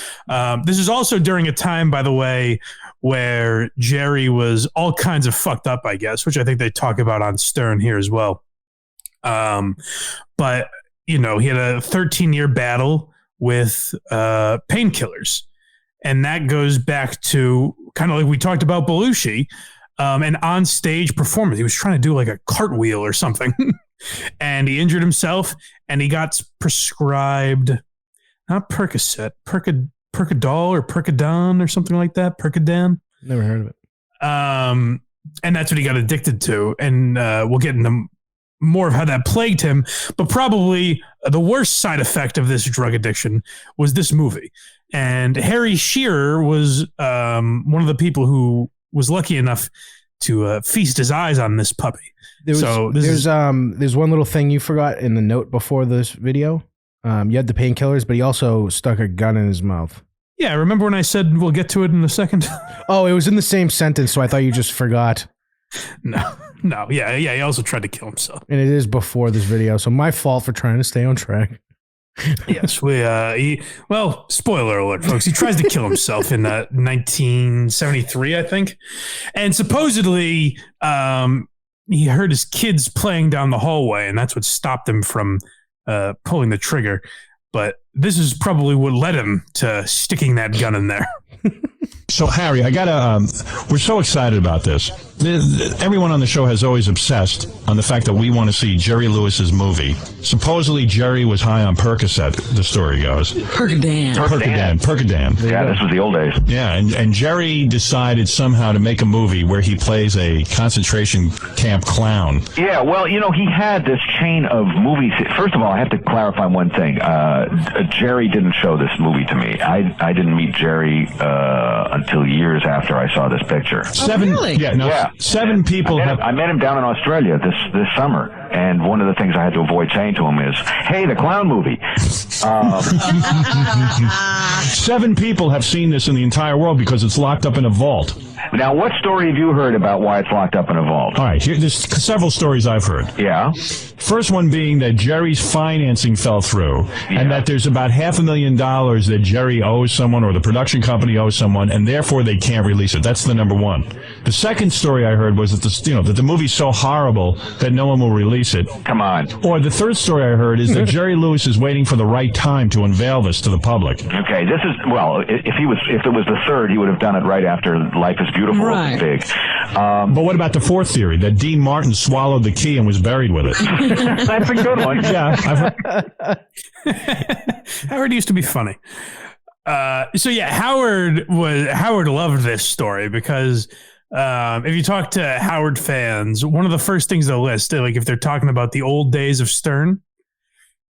This is also during a time, by the way, where Jerry was all kinds of fucked up, I guess, which I think they talk about on Stern here as well. But, you know, he had a 13-year battle with painkillers. And that goes back to kind of like we talked about Belushi, an on-stage performance. He was trying to do like a cartwheel or something, and he injured himself, and he got prescribed, not Percocet, Percadol or Percodon or something like that, Percodan. Never heard of it. And that's what he got addicted to, and we'll get into more of how that plagued him. But probably the worst side effect of this drug addiction was this movie. And Harry Shearer was one of the people who was lucky enough to feast his eyes on this puppy. There's one little thing you forgot in the note before this video. You had the painkillers, but he also stuck a gun in his mouth. Yeah, remember when I said we'll get to it in a second? Oh, it was in the same sentence, so I thought you just forgot. No, yeah, he also tried to kill himself. And it is before this video, so my fault for trying to stay on track. Yes, spoiler alert, folks. He tries to kill himself in 1973, I think. And supposedly, he heard his kids playing down the hallway, and that's what stopped him from pulling the trigger. But this is probably what led him to sticking that gun in there. So, Harry, we're so excited about this. everyone on the show has always obsessed on the fact that we want to see Jerry Lewis's movie. Supposedly, Jerry was high on Percocet, the story goes. Percodan. Yeah, this was the old days. Yeah, and Jerry decided somehow to make a movie where he plays a concentration camp clown. Yeah, well, he had this chain of movies. First of all, I have to clarify one thing. Jerry didn't show this movie to me. I didn't meet Jerry until years after I saw this picture. Really? Yeah. 7 people I met him down in Australia this summer, and one of the things I had to avoid saying to him is, "Hey, the clown movie." 7 people have seen this in the entire world because it's locked up in a vault. Now, what story have you heard about why it's locked up in a vault? All right, there's several stories I've heard. Yeah. First one being that Jerry's financing fell through, and that there's about $500,000 that Jerry owes someone or the production company owes someone, and therefore they can't release it. That's the number one. The second story I heard was that that the movie's so horrible that no one will release it. Come on. Or the third story I heard is that Jerry Lewis is waiting for the right time to unveil this to the public. Okay, this is if it was the third, he would have done it right after Life is Beautiful. Right. Big. But what about the fourth theory that Dean Martin swallowed the key and was buried with it? That's a good one. Yeah, I've Howard used to be funny. Howard loved this story because if you talk to Howard fans, one of the first things they'll list, like if they're talking about the old days of Stern,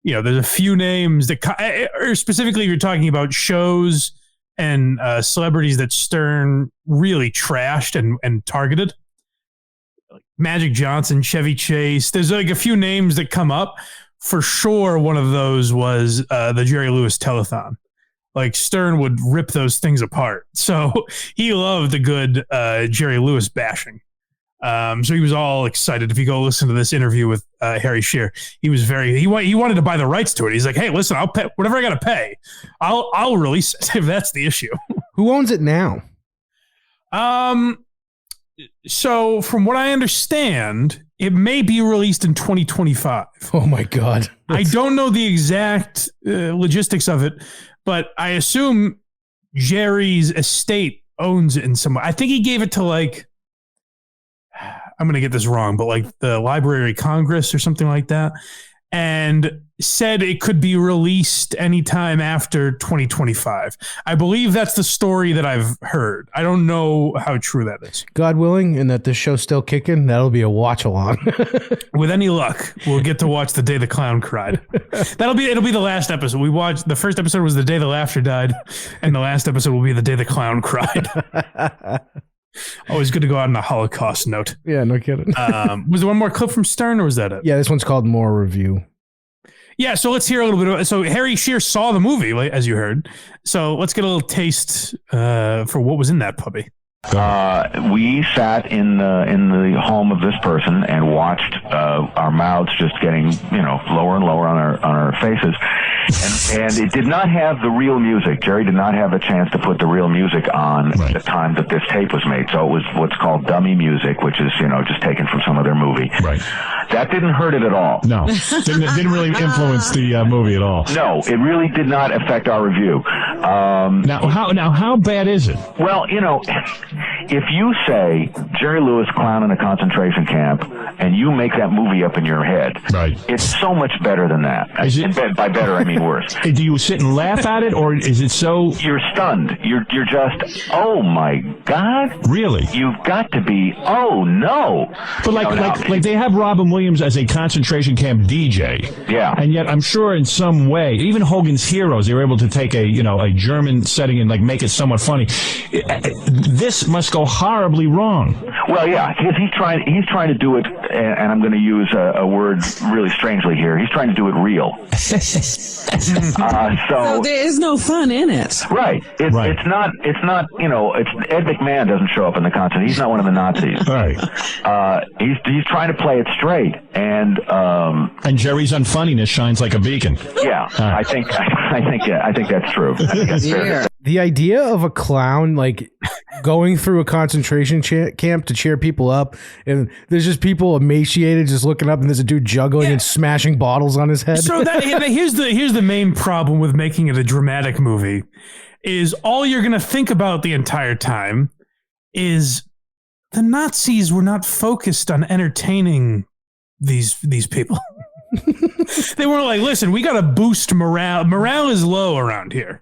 there's a few names that, or specifically if you're talking about shows and celebrities that Stern really trashed and targeted, like Magic Johnson, Chevy Chase. There's like a few names that come up. For sure, one of those was the Jerry Lewis telethon. Like Stern would rip those things apart. So he loved the good Jerry Lewis bashing. So he was all excited. If you go listen to this interview with Harry Shearer, he was he wanted to buy the rights to it. He's like, "Hey, listen, I'll pay whatever I got to pay. I'll release it if that's the issue." Who owns it now? So from what I understand, it may be released in 2025. Oh my God. I don't know the exact logistics of it, but I assume Jerry's estate owns it in some way. I think he gave it to I'm going to get this wrong, but like the Library of Congress or something like that, and said it could be released anytime after 2025. I believe that's the story that I've heard. I don't know how true that is. God willing, and that this show's still kicking, that'll be a watch along. With any luck, we'll get to watch The Day the Clown Cried. It'll be the last episode. We watched the first episode was The Day the Laughter Died, and the last episode will be The Day the Clown Cried. Always good to go out on a Holocaust note. Yeah, no kidding. Was there one more clip from Stern, or was that it? Yeah, this one's called More Review. Yeah, so let's hear a little bit of it. So Harry Shearer saw the movie, as you heard. So let's get a little taste for what was in that puppy. We sat in the home of this person and watched our mouths just getting lower and lower on our faces, and it did not have the real music. Jerry did not have a chance to put the real music on at the time that this tape was made. So it was what's called dummy music, which is just taken from some other movie. Right. That didn't hurt it at all. No, didn't really influence the movie at all. No, it really did not affect our review. How bad is it? Well, if you say Jerry Lewis clown in a concentration camp and you make that movie up in your head, right, it's so much better than that. By better, I mean worse. Do you sit and laugh at it, or is it so? You're stunned. You're just, oh my God! Really? You've got to be. Oh no! But like they have Robin Williams as a concentration camp DJ. Yeah. And yet I'm sure in some way, even Hogan's Heroes, they were able to take a German setting and make it somewhat funny. This must go horribly wrong. Well, yeah, he's trying to do it, and I'm going to use a word really strangely here. He's trying to do it real. So there is no fun in it. Right. It's not. Ed McMahon doesn't show up in the concert. He's not one of the Nazis. Right. He's trying to play it straight, and Jerry's unfunniness shines like a beacon. Yeah, I think that's true. I think that's fair. The idea of a clown going through a concentration camp to cheer people up, and there's just people emaciated just looking up, and there's a dude juggling and smashing bottles on his head. So here's the main problem with making it a dramatic movie is all you're going to think about the entire time is the Nazis were not focused on entertaining these people. They weren't like, listen, we got to boost morale. Morale is low around here.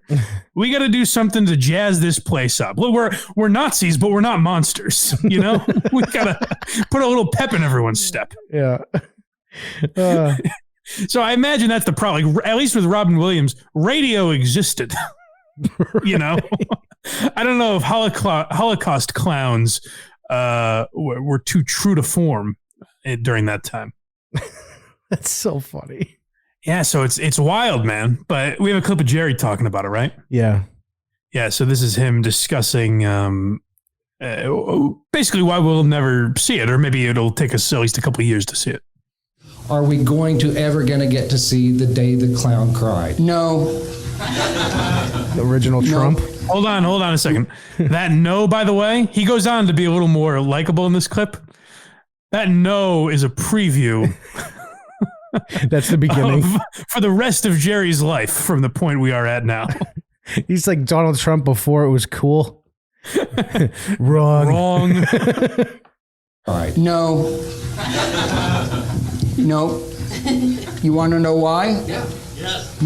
We got to do something to jazz this place up. Look, we're Nazis, but we're not monsters. You know, we got to put a little pep in everyone's step. Yeah. So I imagine that's the problem. Like, at least with Robin Williams, radio existed. You know, I don't know if Holocaust clowns were too true to form during that time. That's so funny. Yeah, so it's wild, man. But we have a clip of Jerry talking about it, right? Yeah. Yeah, so this is him discussing basically why we'll never see it, or maybe it'll take us at least a couple of years to see it. Are we going to get to see The Day the Clown Cried? No. The original Trump. Hold on a second. That no, by the way, he goes on to be a little more likable in this clip. That no is a preview. That's the beginning. For the rest of Jerry's life from the point we are at now. He's like Donald Trump before it was cool. Wrong. All right. No. No. You want to know why? Yeah. Yes.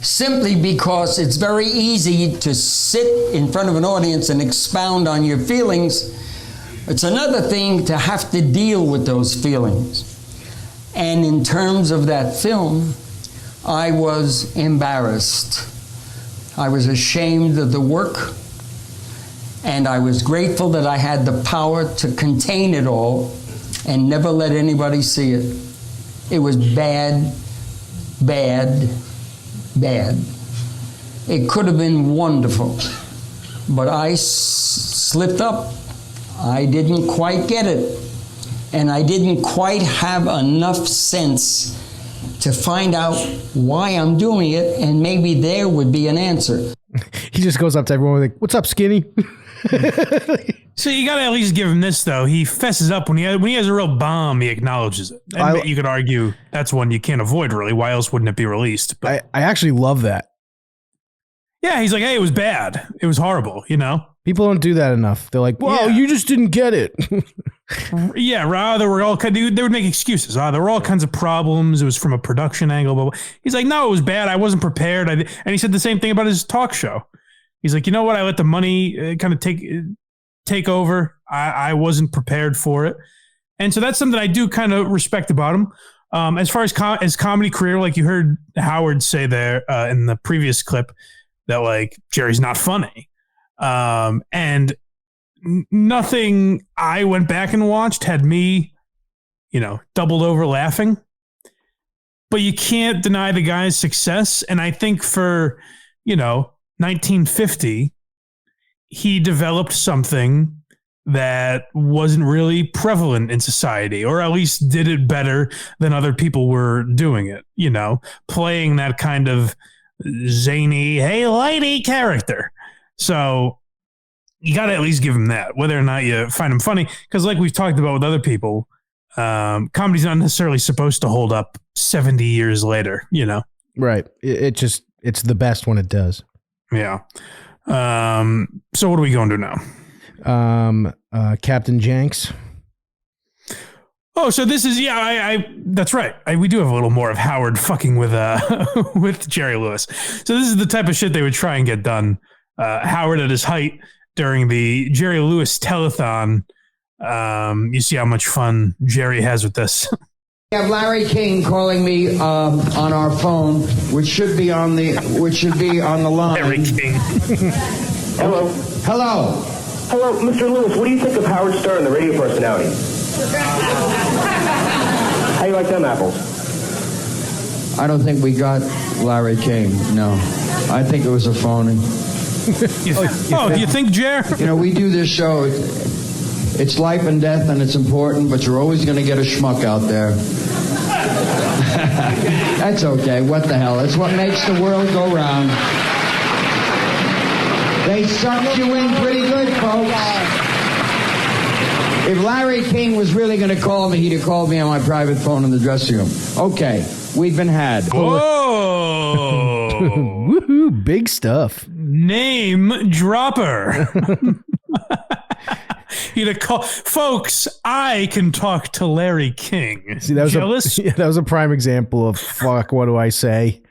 Simply because it's very easy to sit in front of an audience and expound on your feelings. It's another thing to have to deal with those feelings. And in terms of that film, I was embarrassed. I was ashamed of the work, and I was grateful that I had the power to contain it all and never let anybody see it. It was bad, bad, bad. It could have been wonderful, but I slipped up. I didn't quite get it, and I didn't quite have enough sense to find out why I'm doing it, and maybe there would be an answer. He just goes up to everyone like, "What's up, skinny?" So you got to at least give him this, though. He fesses up when he has a real bomb. He acknowledges it. And you could argue that's one you can't avoid, really. Why else wouldn't it be released? But I actually love that. Yeah, he's like, hey, it was bad. It was horrible, you know? People don't do that enough. They're like, "Whoa, you just didn't get it." Yeah, there were all they would make excuses. There were all kinds of problems. It was from a production angle. Blah, blah. He's like, no, it was bad. I wasn't prepared. And he said the same thing about his talk show. He's like, you know what? I let the money kind of take over. I wasn't prepared for it. And so that's something I do kind of respect about him. As far as comedy career, like you heard Howard say there in the previous clip, that like Jerry's not funny. And nothing I went back and watched had me, doubled over laughing. But you can't deny the guy's success. And I think for, 1950, he developed something that wasn't really prevalent in society, or at least did it better than other people were doing it, playing that kind of zany, hey, lady character. So you got to at least give him that, whether or not you find him funny. Because like we've talked about with other people, comedy's not necessarily supposed to hold up 70 years later, Right. It's the best when it does. Yeah. So what are we going to do now? Captain Jenks. Oh, so this is, that's right. We do have a little more of Howard fucking with with Jerry Lewis. So this is the type of shit they would try and get done. Howard at his height during the Jerry Lewis telethon. You see how much fun Jerry has with this. We have Larry King calling me on our phone, which should be on the line. Larry King. Hello. Hello. Hello, Mr. Lewis. What do you think of Howard Stern, the radio personality? How do you like them apples? I don't think we got Larry King. No, I think it was a phony. Do you think, Jer? We do this show. It's life and death, and it's important, but you're always going to get a schmuck out there. That's okay. What the hell? It's what makes the world go round. They sucked you in pretty good, folks. If Larry King was really going to call me, he'd have called me on my private phone in the dressing room. Okay. we've been had. Whoa! Woohoo! Big stuff. Name dropper. Folks, I can talk to Larry King. See, that was jealous? That was a prime example of fuck. What do I say?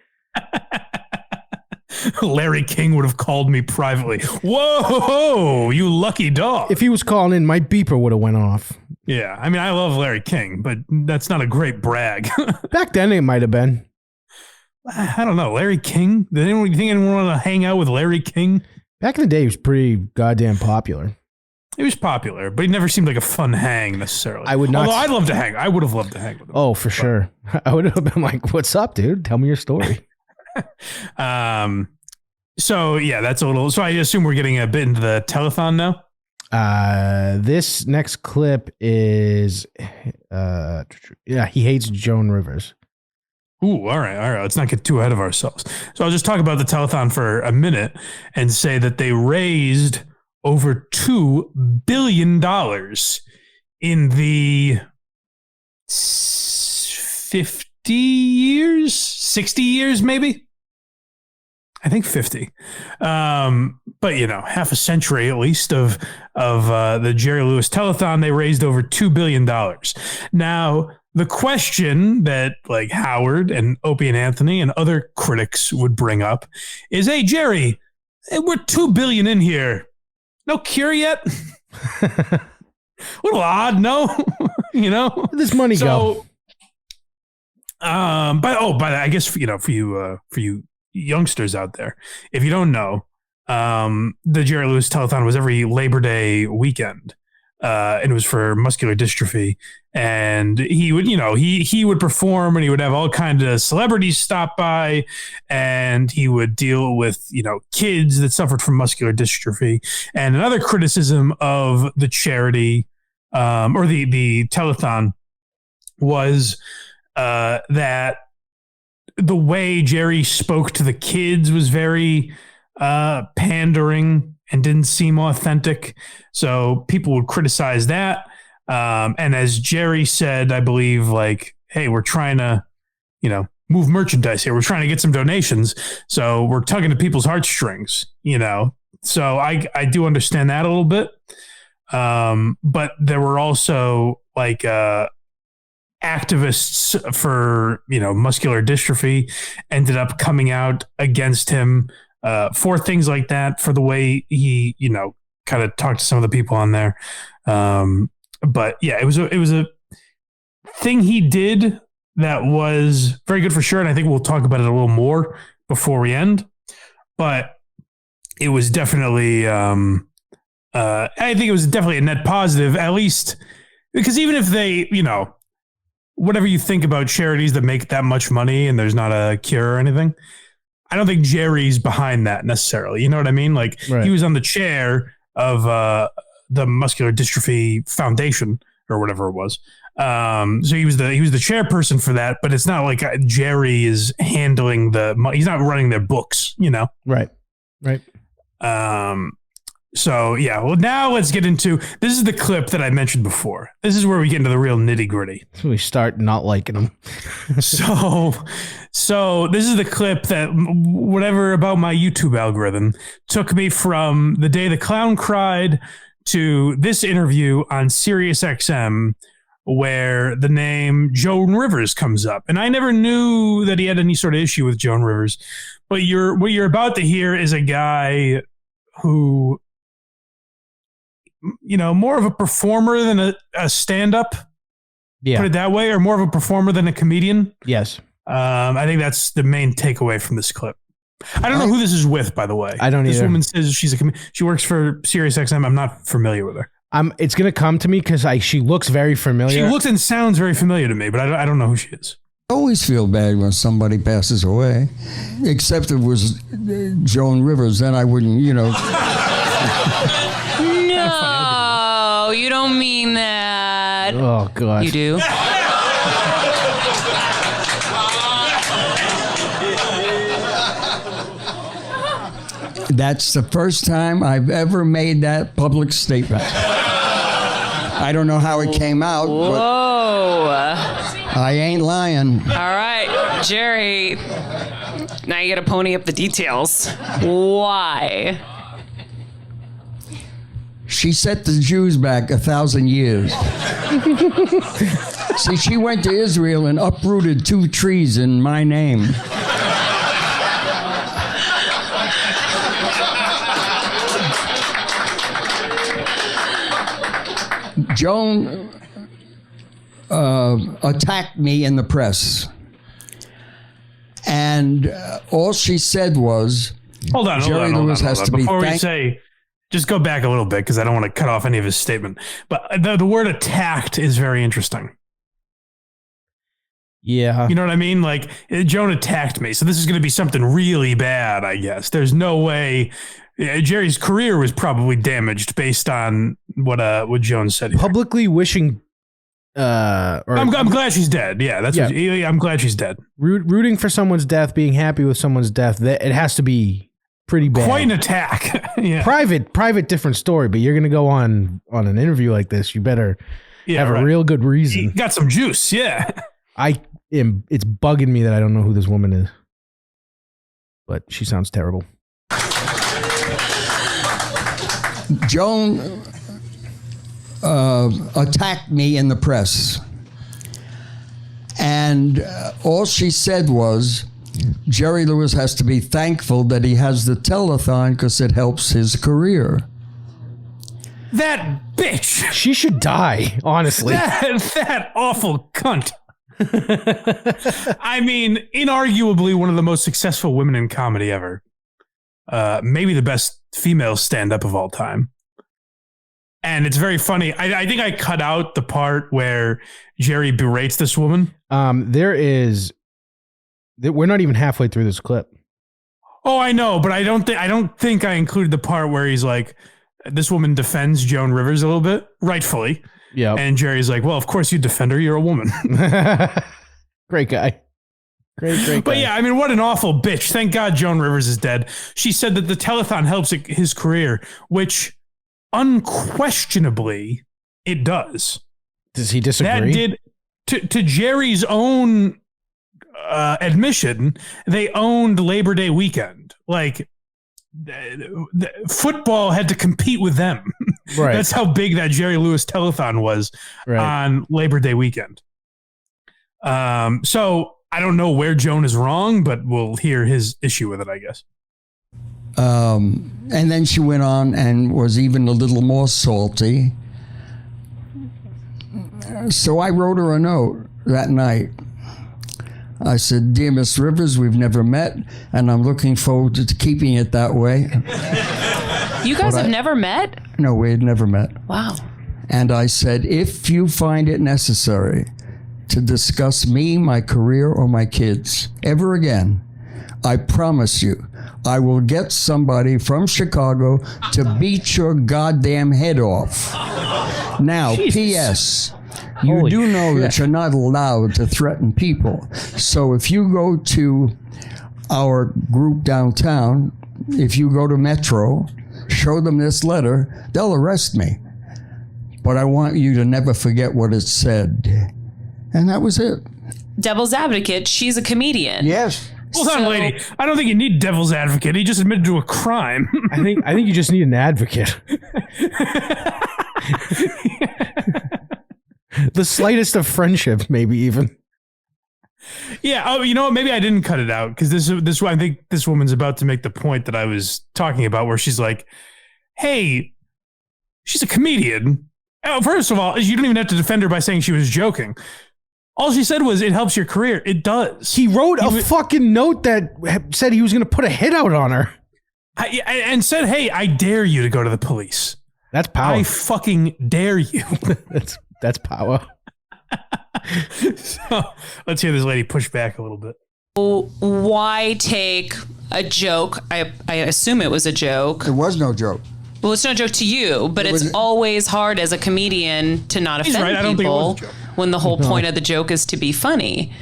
Larry King would have called me privately. Whoa, you lucky dog. If he was calling in, my beeper would have went off. Yeah, I mean, I love Larry King, but that's not a great brag. Back then, it might have been. I don't know. Larry King? Did anyone think anyone want to hang out with Larry King? Back in the day, he was pretty goddamn popular. He was popular, but he never seemed like a fun hang necessarily. I would not. Although I'd love to hang. I would have loved to hang with him. Oh, for sure. I would have been like, "What's up, dude? Tell me your story." So yeah, that's a little. So I assume we're getting a bit into the telethon now. This next clip is, he hates Joan Rivers. Ooh, all right. Let's not get too ahead of ourselves. So I'll just talk about the telethon for a minute and say that they raised over $2 billion in the 50 years, 60 years, maybe. I think 50. But half a century at least of the Jerry Lewis telethon, they raised over $2 billion. Now, the question that like Howard and Opie and Anthony and other critics would bring up is, hey, Jerry, we're $2 billion in here. No cure yet? A little odd, no? Where'd this money go? But I guess for you youngsters out there, if you don't know, the Jerry Lewis telethon was every Labor Day weekend, and it was for muscular dystrophy. And he would, he would perform, and he would have all kinds of celebrities stop by, and he would deal with, kids that suffered from muscular dystrophy. And another criticism of the charity, or the telethon, was that the way Jerry spoke to the kids was very pandering and didn't seem authentic. So people would criticize that. And as Jerry said, I believe, like, hey, we're trying to, move merchandise here. We're trying to get some donations. So we're tugging at people's heartstrings, So I do understand that a little bit. But there were also like activists for, muscular dystrophy ended up coming out against him for things like that, for the way he, kind of talked to some of the people on there. But yeah, it was a thing he did that was very good for sure. And I think we'll talk about it a little more before we end, but it was definitely, I think it was definitely a net positive, at least because even if they, whatever you think about charities that make that much money and there's not a cure or anything, I don't think Jerry's behind that necessarily. You know what I mean? Like He was on the chair of, the Muscular Dystrophy Foundation or whatever it was. So he was the chairperson for that, but it's not like Jerry is handling he's not running their books, Right. So yeah, well now let's get into, this is the clip that I mentioned before. This is where we get into the real nitty gritty. So we start not liking them. So this is the clip that whatever about my YouTube algorithm took me from the day the clown cried to this interview on Sirius XM where the name Joan Rivers comes up. And I never knew that he had any sort of issue with Joan Rivers. But what you're about to hear is a guy who, more of a performer than a stand-up. Yeah. Put it that way, or more of a performer than a comedian. Yes. I think that's the main takeaway from this clip. I don't know who this is with, by the way. I don't either. This woman says she works for Sirius XM. I'm not familiar with her. It's going to come to me because she looks very familiar. She looks and sounds very familiar to me, but I don't know who she is. I always feel bad when somebody passes away, except it was Joan Rivers. Then I wouldn't, No, you don't mean that. Oh, God. You do? That's the first time I've ever made that public statement. I don't know how it came out, but I ain't lying. All right, Jerry. Now you got to pony up the details. Why? She set the Jews back 1,000 years. See, she went to Israel and uprooted 2 trees in my name. Joan attacked me in the press. And all she said was, Hold on. Before we say, just go back a little bit because I don't want to cut off any of his statement. But the word attacked is very interesting. Yeah. You know what I mean? Like, Joan attacked me. So this is going to be something really bad, I guess. There's no way. Jerry's career was probably damaged based on what Joan said here. Publicly wishing. I'm glad she's dead. Yeah, I'm glad she's dead. Rooting for someone's death, being happy with someone's death. It has to be pretty bad. Quite an attack. Yeah. Private, different story. But you're going to go on an interview like this. You better have a real good reason. You got some juice. Yeah. It's bugging me that I don't know who this woman is, but she sounds terrible. Joan attacked me in the press. And all she said was, Jerry Lewis has to be thankful that he has the telethon because it helps his career. That bitch. She should die, honestly. That awful cunt. I mean, inarguably one of the most successful women in comedy ever. Maybe the best female stand-up of all time. And it's very funny. I think I cut out the part where Jerry berates this woman. We're not even halfway through this clip. Oh, I know, but I don't think I included the part where he's like, this woman defends Joan Rivers a little bit, rightfully. Yeah. And Jerry's like, well, of course you defend her. You're a woman. Great guy. Great guy. But yeah, I mean, what an awful bitch. Thank God Joan Rivers is dead. She said that the telethon helps his career, which unquestionably it does. Does he disagree? That did, to Jerry's own admission, they owned Labor Day weekend. Like, football had to compete with them. Right. That's how big that Jerry Lewis telethon was on Labor Day weekend. So I don't know where Joan is wrong, but we'll hear his issue with it, I guess. And then she went on and was even a little more salty. So I wrote her a note that night. I said, "Dear Miss Rivers, we've never met, and I'm looking forward to keeping it that way." You guys have never met? No, we had never met. Wow. And I said, "If you find it necessary to discuss me, my career, or my kids ever again, I promise you, I will get somebody from Chicago to beat your goddamn head off." Now, Jesus. P.S., you Holy do know shit. that you're not allowed to threaten people. So if you go to our group downtown, if you go to Metro, show them this letter, they'll arrest me. But I want you to never forget what it said. And that was it. Devil's advocate, she's a comedian. Yes. Hold on, lady. I don't think you need devil's advocate. He just admitted to a crime. I think you just need an advocate. The slightest of friendship, maybe even. Yeah. Oh, you know what? Maybe I didn't cut it out because this I think this woman's about to make the point that I was talking about, where she's like, "Hey, she's a comedian." Oh, first of all, you don't even have to defend her by saying she was joking. All she said was, "It helps your career." It does. He wrote a fucking note that said he was going to put a hit out on her, and said, "Hey, I dare you to go to the police." That's power. I fucking dare you. That's power. So let's hear this lady push back a little bit. Why take a joke? I assume it was a joke. There was no joke. Well, it's no joke to you, but it's always hard as a comedian to not offend right. I don't think it was people a joke. when the whole point of the joke is to be funny.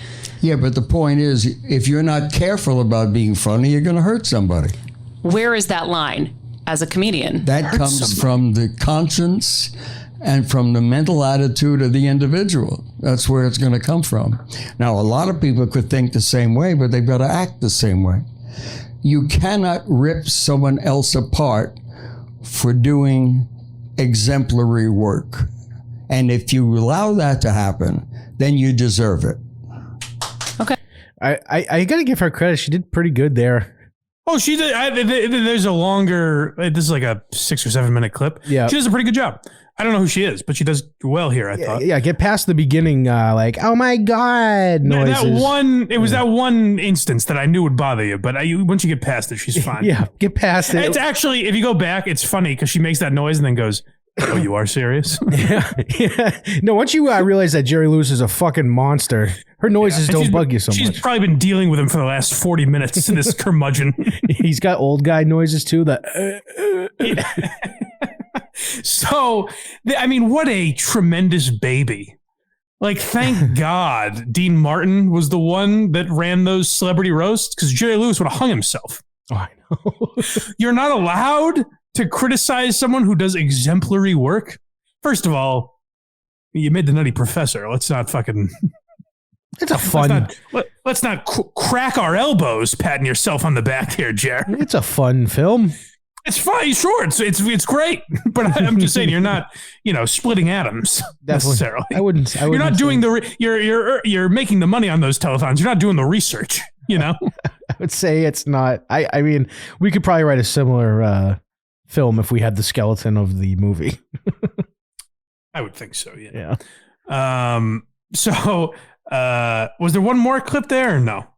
Yeah, but the point is, if you're not careful about being funny, you're going to hurt somebody. Where is that line as a comedian? That comes from the conscience and from the mental attitude of the individual. That's where it's going to come from. Now, a lot of people could think the same way, but they've got to act the same way. You cannot rip someone else apart for doing exemplary work. And if you allow that to happen, then you deserve it. Okay. I got to give her credit. She did pretty good there. Oh, she did. There's a longer, this is like a 6 or 7 minute clip. Yeah. She does a pretty good job. I don't know who she is, but she does well here, I thought. Yeah, get past the beginning, like, oh my God, noises. It was that one instance that I knew would bother you, but once you get past it, she's fine. Yeah, get past it. It's actually, if you go back, it's funny because she makes that noise and then goes, oh, you are serious? Yeah. No, once you realize that Jerry Lewis is a fucking monster, her noises don't bug you so much. She's probably been dealing with him for the last 40 minutes, this curmudgeon. He's got old guy noises too. So, I mean, what a tremendous baby. Like, thank God Dean Martin was the one that ran those celebrity roasts, because Jerry Lewis would have hung himself. Oh, I know. You're not allowed to criticize someone who does exemplary work. First of all, you made the Nutty Professor. Let's not fucking... It's a fun... Let's not crack our elbows patting yourself on the back here, Jer. It's a fun film. It's fine, sure. It's great, but I'm just saying you're not, splitting atoms necessarily. I wouldn't. You're not doing you're making the money on those telethons. You're not doing the research. I would say it's not. I mean, we could probably write a similar film if we had the skeleton of the movie. I would think so. Yeah. So, was there one more clip there or no?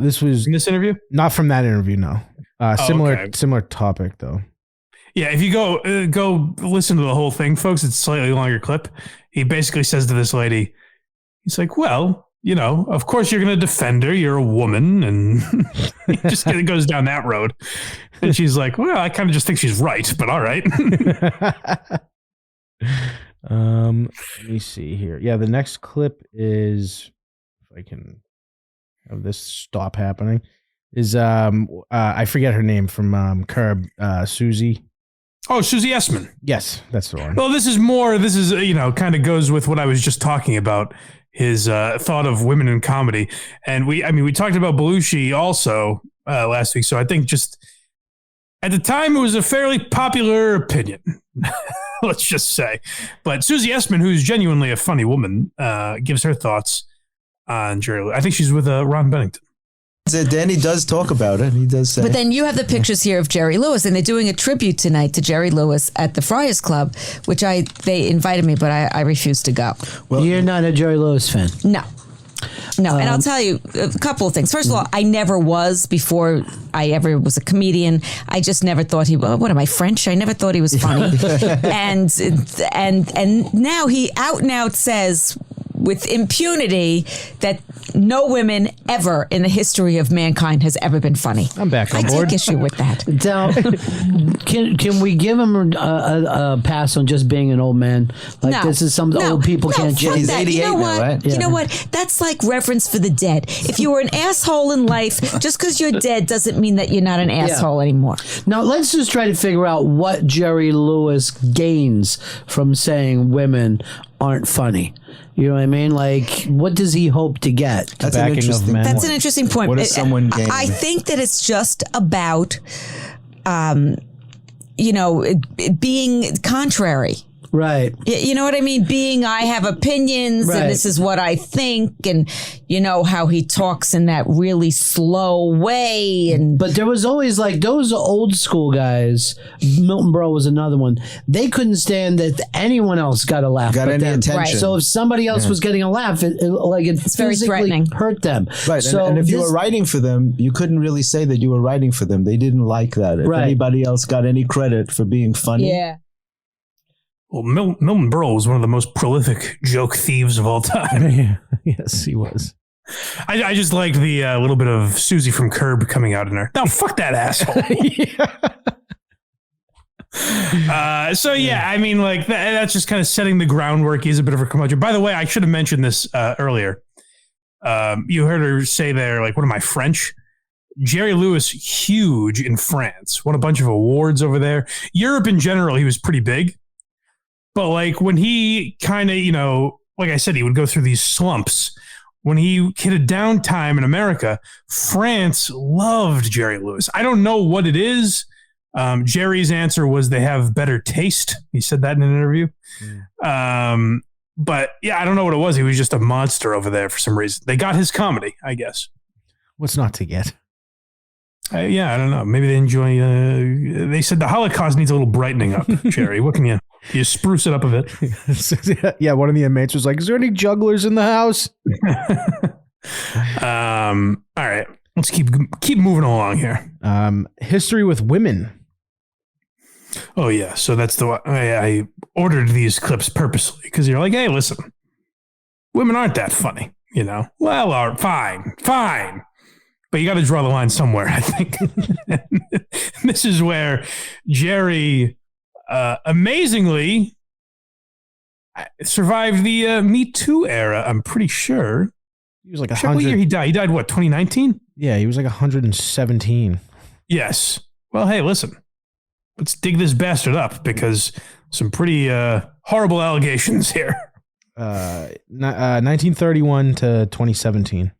This was in this interview. Not from that interview. No. Okay. Similar topic though. Yeah, if you go listen to the whole thing, folks, it's a slightly longer clip. He basically says to this lady, he's like, well, of course you're going to defend her. You're a woman. And he just kind of goes down that road. And she's like, well, I kind of just think she's right, but all right. Let me see here. Yeah, the next clip is, if I can have this stop happening, is I forget her name from Curb, Susie. Oh, Susie Essman. Yes, that's the one. Well, this is kind of goes with what I was just talking about, his thought of women in comedy. And we talked about Belushi also last week. So I think just at the time it was a fairly popular opinion, let's just say. But Susie Essman, who's genuinely a funny woman, gives her thoughts on Jerry Lewis. I think she's with Ron Bennington. Danny does talk about it. He does say. But then you have the pictures here of Jerry Lewis, and they're doing a tribute tonight to Jerry Lewis at the Friars Club, which they invited me, but I refused to go. Well, you're not a Jerry Lewis fan. No. And I'll tell you a couple of things. First of all, I never was before I ever was a comedian. I just never thought what am I, French? I never thought he was funny. and now he out and out says with impunity that no women ever in the history of mankind has ever been funny. I'm back on board. I take issue with that. Now, can we give him a pass on just being an old man? Like this is something old people can't change. He's 88 now, right? Yeah. You know what? That's like reverence for the dead. If you were an asshole in life, just because you're dead doesn't mean that you're not an asshole anymore. Now, let's just try to figure out what Jerry Lewis gains from saying women aren't funny. You know what I mean? Like, what does he hope to get? That's an interesting point. What does someone gain? I think that it's just about, being contrary. Right. You know what I mean? I have opinions and this is what I think, and how he talks in that really slow way. But there was always like those old school guys. Milton Berle was another one. They couldn't stand that anyone else got a laugh. Got any attention. Right. So if somebody else was getting a laugh, it's very threatening. Hurt them. Right. So and if you were writing for them, you couldn't really say that you were writing for them. They didn't like that. If anybody else got any credit for being funny. Yeah. Well, Milton Berle was one of the most prolific joke thieves of all time. Yes, he was. I just liked the little bit of Susie from Curb coming out in there. Now, fuck that asshole. I mean, like that's just kind of setting the groundwork. He's a bit of a curmudgeon. By the way, I should have mentioned this earlier. You heard her say there, like, what am I, French? Jerry Lewis, huge in France. Won a bunch of awards over there. Europe in general, he was pretty big. But like when he kind of, like I said, he would go through these slumps. When he hit a downtime in America, France loved Jerry Lewis. I don't know what it is. Jerry's answer was they have better taste. He said that in an interview. But yeah, I don't know what it was. He was just a monster over there for some reason. They got his comedy, I guess. What's not to get? Yeah, I don't know. Maybe they enjoy. They said the Holocaust needs a little brightening up, Jerry. What can you spruce it up a bit? Yeah, one of the inmates was like, "Is there any jugglers in the house?" All right, let's keep moving along here. History with women. Oh yeah, so that's the I ordered these clips purposely because you're like, hey, listen, women aren't that funny, Well, fine. But you got to draw the line somewhere, I think. This is where Jerry amazingly survived the Me Too era, I'm pretty sure. He was like 100. What year he died? He died, what, 2019? Yeah, he was like 117. Yes. Well, hey, listen. Let's dig this bastard up because some pretty horrible allegations here. 1931 to 2017.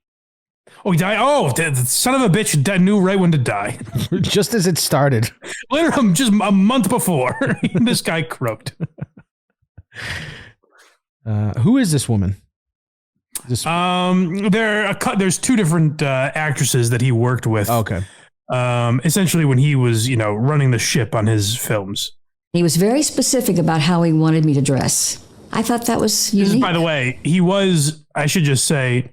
Oh, he died? Oh, the son of a bitch knew right when to die. Just as it started. Literally just a month before. This guy croaked. Who is this woman? There's two different actresses that he worked with. Okay. Essentially when he was, running the ship on his films. He was very specific about how he wanted me to dress. I thought that was unique. By the way, I should just say,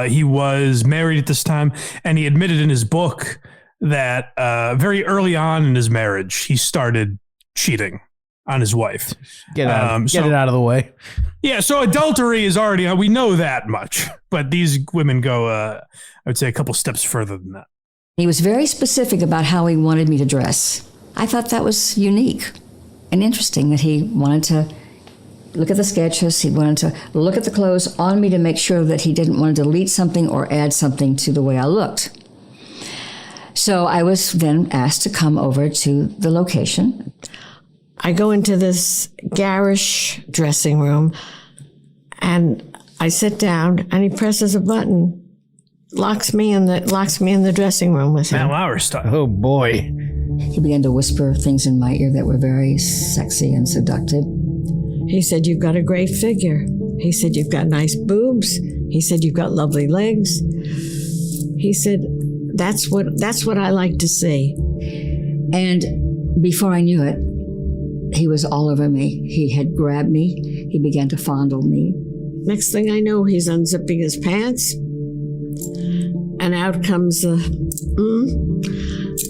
he was married at this time, and he admitted in his book that very early on in his marriage, he started cheating on his wife. Get it out of the way. Yeah, so adultery is already, we know that much, but these women go, I would say, a couple steps further than that. He was very specific about how he wanted me to dress. I thought that was unique and interesting that he wanted to look at the sketches. He wanted to look at the clothes on me to make sure that he didn't want to delete something or add something to the way I looked. So I was then asked to come over to the location. I go into this garish dressing room and I sit down and he presses a button, locks me in the dressing room with him. Matt Lauer style. Oh boy. He began to whisper things in my ear that were very sexy and seductive. He said, "You've got a great figure." He said, "You've got nice boobs." He said, "You've got lovely legs." He said, that's what I like to see. And before I knew it, he was all over me. He had grabbed me. He began to fondle me. Next thing I know, he's unzipping his pants. And out comes the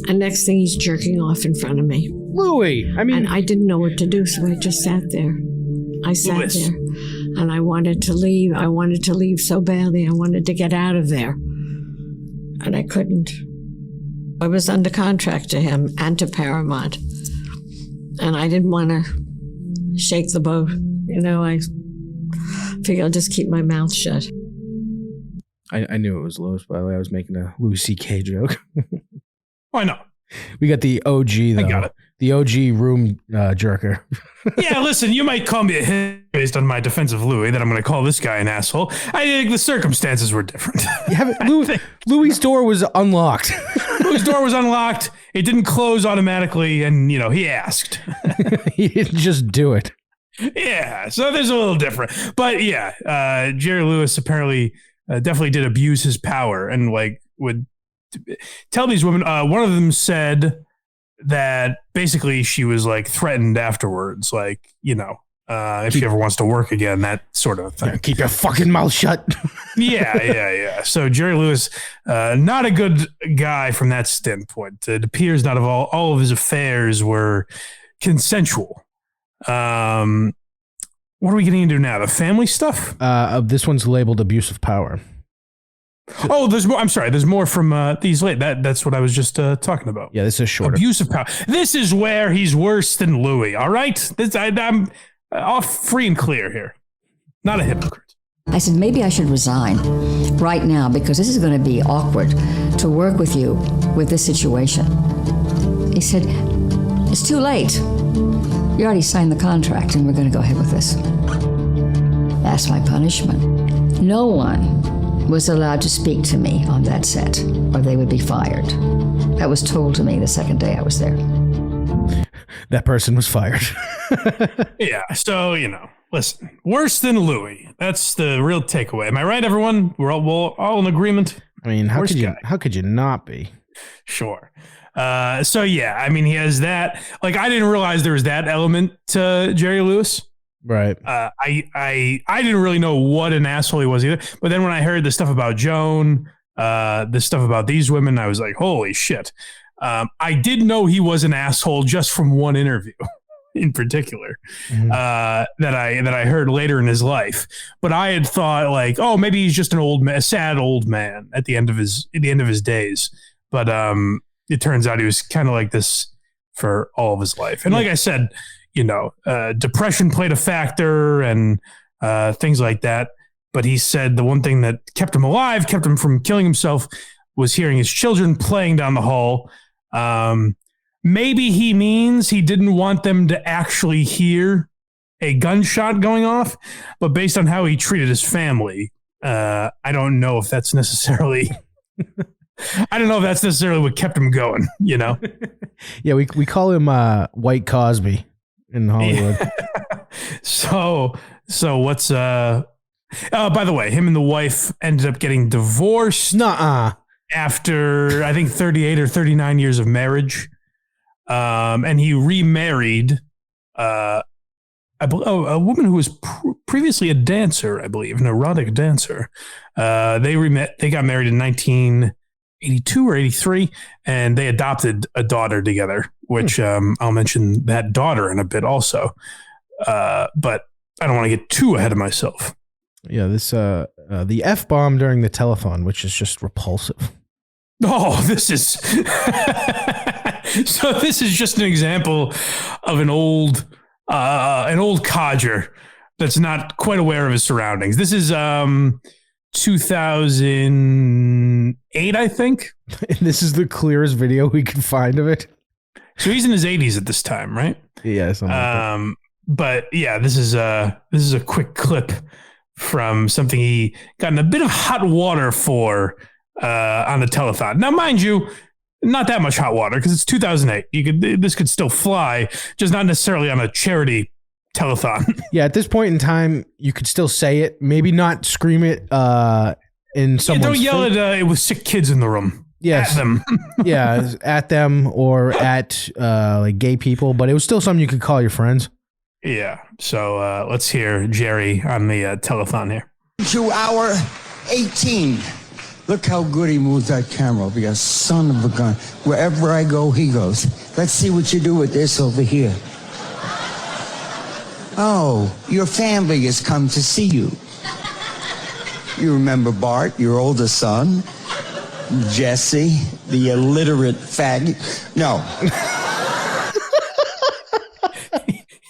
and next thing he's jerking off in front of me. Louis, and I didn't know what to do, so I just sat there. I sat there and I wanted to leave. I wanted to leave so badly. I wanted to get out of there. And I couldn't. I was under contract to him and to Paramount. And I didn't want to shake the boat. I figured I'll just keep my mouth shut. I knew it was Louis, by the way. I was making a Louis C.K. joke. Why not? We got the OG, though. I got it. The OG room jerker. Yeah, listen, you might call me a hit based on my defense of Louis, that I'm going to call this guy an asshole. I think the circumstances were different. Louis' door was unlocked. Louis' door was unlocked. It didn't close automatically, and, he asked. He didn't just do it. Yeah, so there's a little different. But, yeah, Jerry Lewis apparently definitely did abuse his power and, would tell these women. One of them said that basically she was threatened afterwards, if she ever wants to work again, that sort of thing. Keep your fucking mouth shut. Yeah. So Jerry Lewis, not a good guy from that standpoint. It appears not all of his affairs were consensual. What are we getting into now? The family stuff? This one's labeled abuse of power. Oh, there's more. I'm sorry. There's more from these late. That's what I was just talking about. Yeah, this is shorter. Abuse of power. This is where he's worse than Louis. All right, I'm off free and clear here. Not a hypocrite. I said, maybe I should resign right now because this is going to be awkward to work with you with this situation. He said, it's too late. You already signed the contract and we're going to go ahead with this. That's my punishment. No one was allowed to speak to me on that set or they would be fired. That was told to me the second day I was there. That person was fired. Yeah, so, listen, worse than Louis. That's the real takeaway. Am I right, everyone? We're all in agreement? I mean, how could you not be? Sure. So yeah, I mean, he has that. Like, I didn't realize there was that element to Jerry Lewis. Right. I didn't really know what an asshole he was either. But then when I heard the stuff about Joan, the stuff about these women, I was like, holy shit. I did know he was an asshole just from one interview in particular, that I heard later in his life. But I had thought like, oh, maybe he's just a sad old man at the end of his days. But it turns out he was kind of like this for all of his life. And like I said, depression played a factor and things like that. But he said the one thing that kept him alive, kept him from killing himself, was hearing his children playing down the hall. Maybe he means he didn't want them to actually hear a gunshot going off, but based on how he treated his family, I don't know if that's necessarily... I don't know if that's necessarily what kept him going, Yeah, we call him White Cosby in Hollywood. Yeah. So what's by the way, him and the wife ended up getting divorced. After I think 38 or 39 years of marriage. And he remarried a woman who was previously a dancer, I believe, an erotic dancer. They got married in 1982 or 83, and they adopted a daughter together, which I'll mention that daughter in a bit also. But I don't want to get too ahead of myself. Yeah, this the F-bomb during the telethon, which is just repulsive. Oh, this is so. This is just an example of an old codger that's not quite aware of his surroundings. This is 2008, I think. And this is the clearest video we could find of it. So he's in his 80s at this time, right? Yeah, something like that. But yeah, this is a quick clip from something he got in a bit of hot water for on the telethon. Now, mind you, not that much hot water because it's 2008. This could still fly, just not necessarily on a charity telethon. Yeah, at this point in time, you could still say it, maybe not scream it in someone's don't yell at it with sick kids in the room. Yes. At them. Yeah, at them or at like gay people, but it was still something you could call your friends. Yeah. So let's hear Jerry on the telethon here. To hour 18. Look how good he moves that camera, because son of a gun. Wherever I go, he goes. Let's see what you do with this over here. Oh, your family has come to see you. You remember Bart, your oldest son? Jesse, the illiterate faggot? No.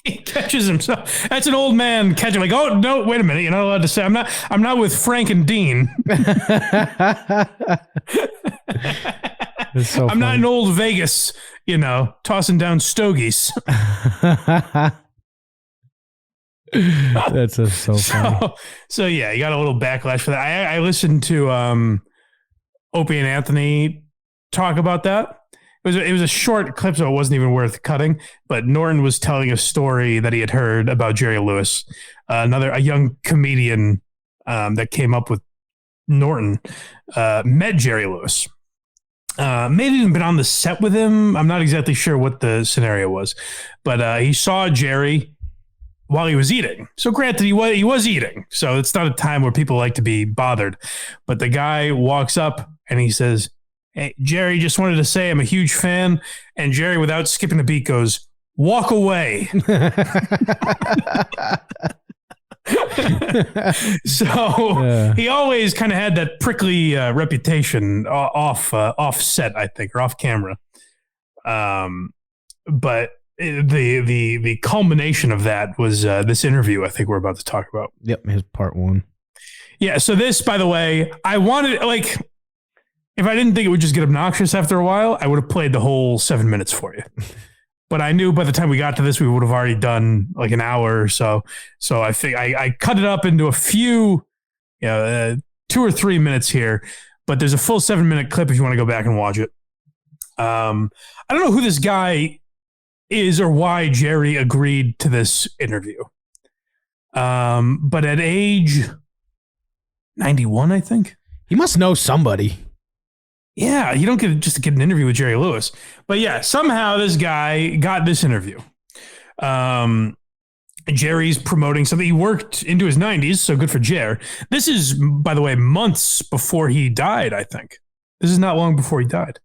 He catches himself. That's an old man catching, like, oh, no, wait a minute. You're not allowed to say, I'm not with Frank and Dean. So I'm not in old Vegas, tossing down stogies. That's so funny. So yeah, you got a little backlash for that. I listened to Opie and Anthony talk about that. It was a short clip, so it wasn't even worth cutting. But Norton was telling a story that he had heard about Jerry Lewis, a young comedian that came up with Norton, met Jerry Lewis. Maybe even been on the set with him. I'm not exactly sure what the scenario was, but he saw Jerry while he was eating. So granted, he was eating, so it's not a time where people like to be bothered. But the guy walks up and he says, "Hey, Jerry, just wanted to say I'm a huge fan." And Jerry, without skipping a beat, goes, "Walk away." So he always kind of had that prickly reputation off set, I think, or off camera. But the culmination of that was this interview I think we're about to talk about. Yep, his part one. Yeah, so this, by the way, I wanted, like, if I didn't think it would just get obnoxious after a while, I would have played the whole 7 minutes for you. but I knew by the time we got to this, we would have already done like an hour or so. So I think I cut it up into a few, 2 or 3 minutes here, but there's a full 7-minute clip if you want to go back and watch it. I don't know who this guy is or why Jerry agreed to this interview. But at age 91, I think. He must know somebody. Yeah, you don't get just to get an interview with Jerry Lewis. But yeah, somehow this guy got this interview. Jerry's promoting something. He worked into his 90s, so good for Jer. This is, by the way, months before he died, I think. This is not long before he died.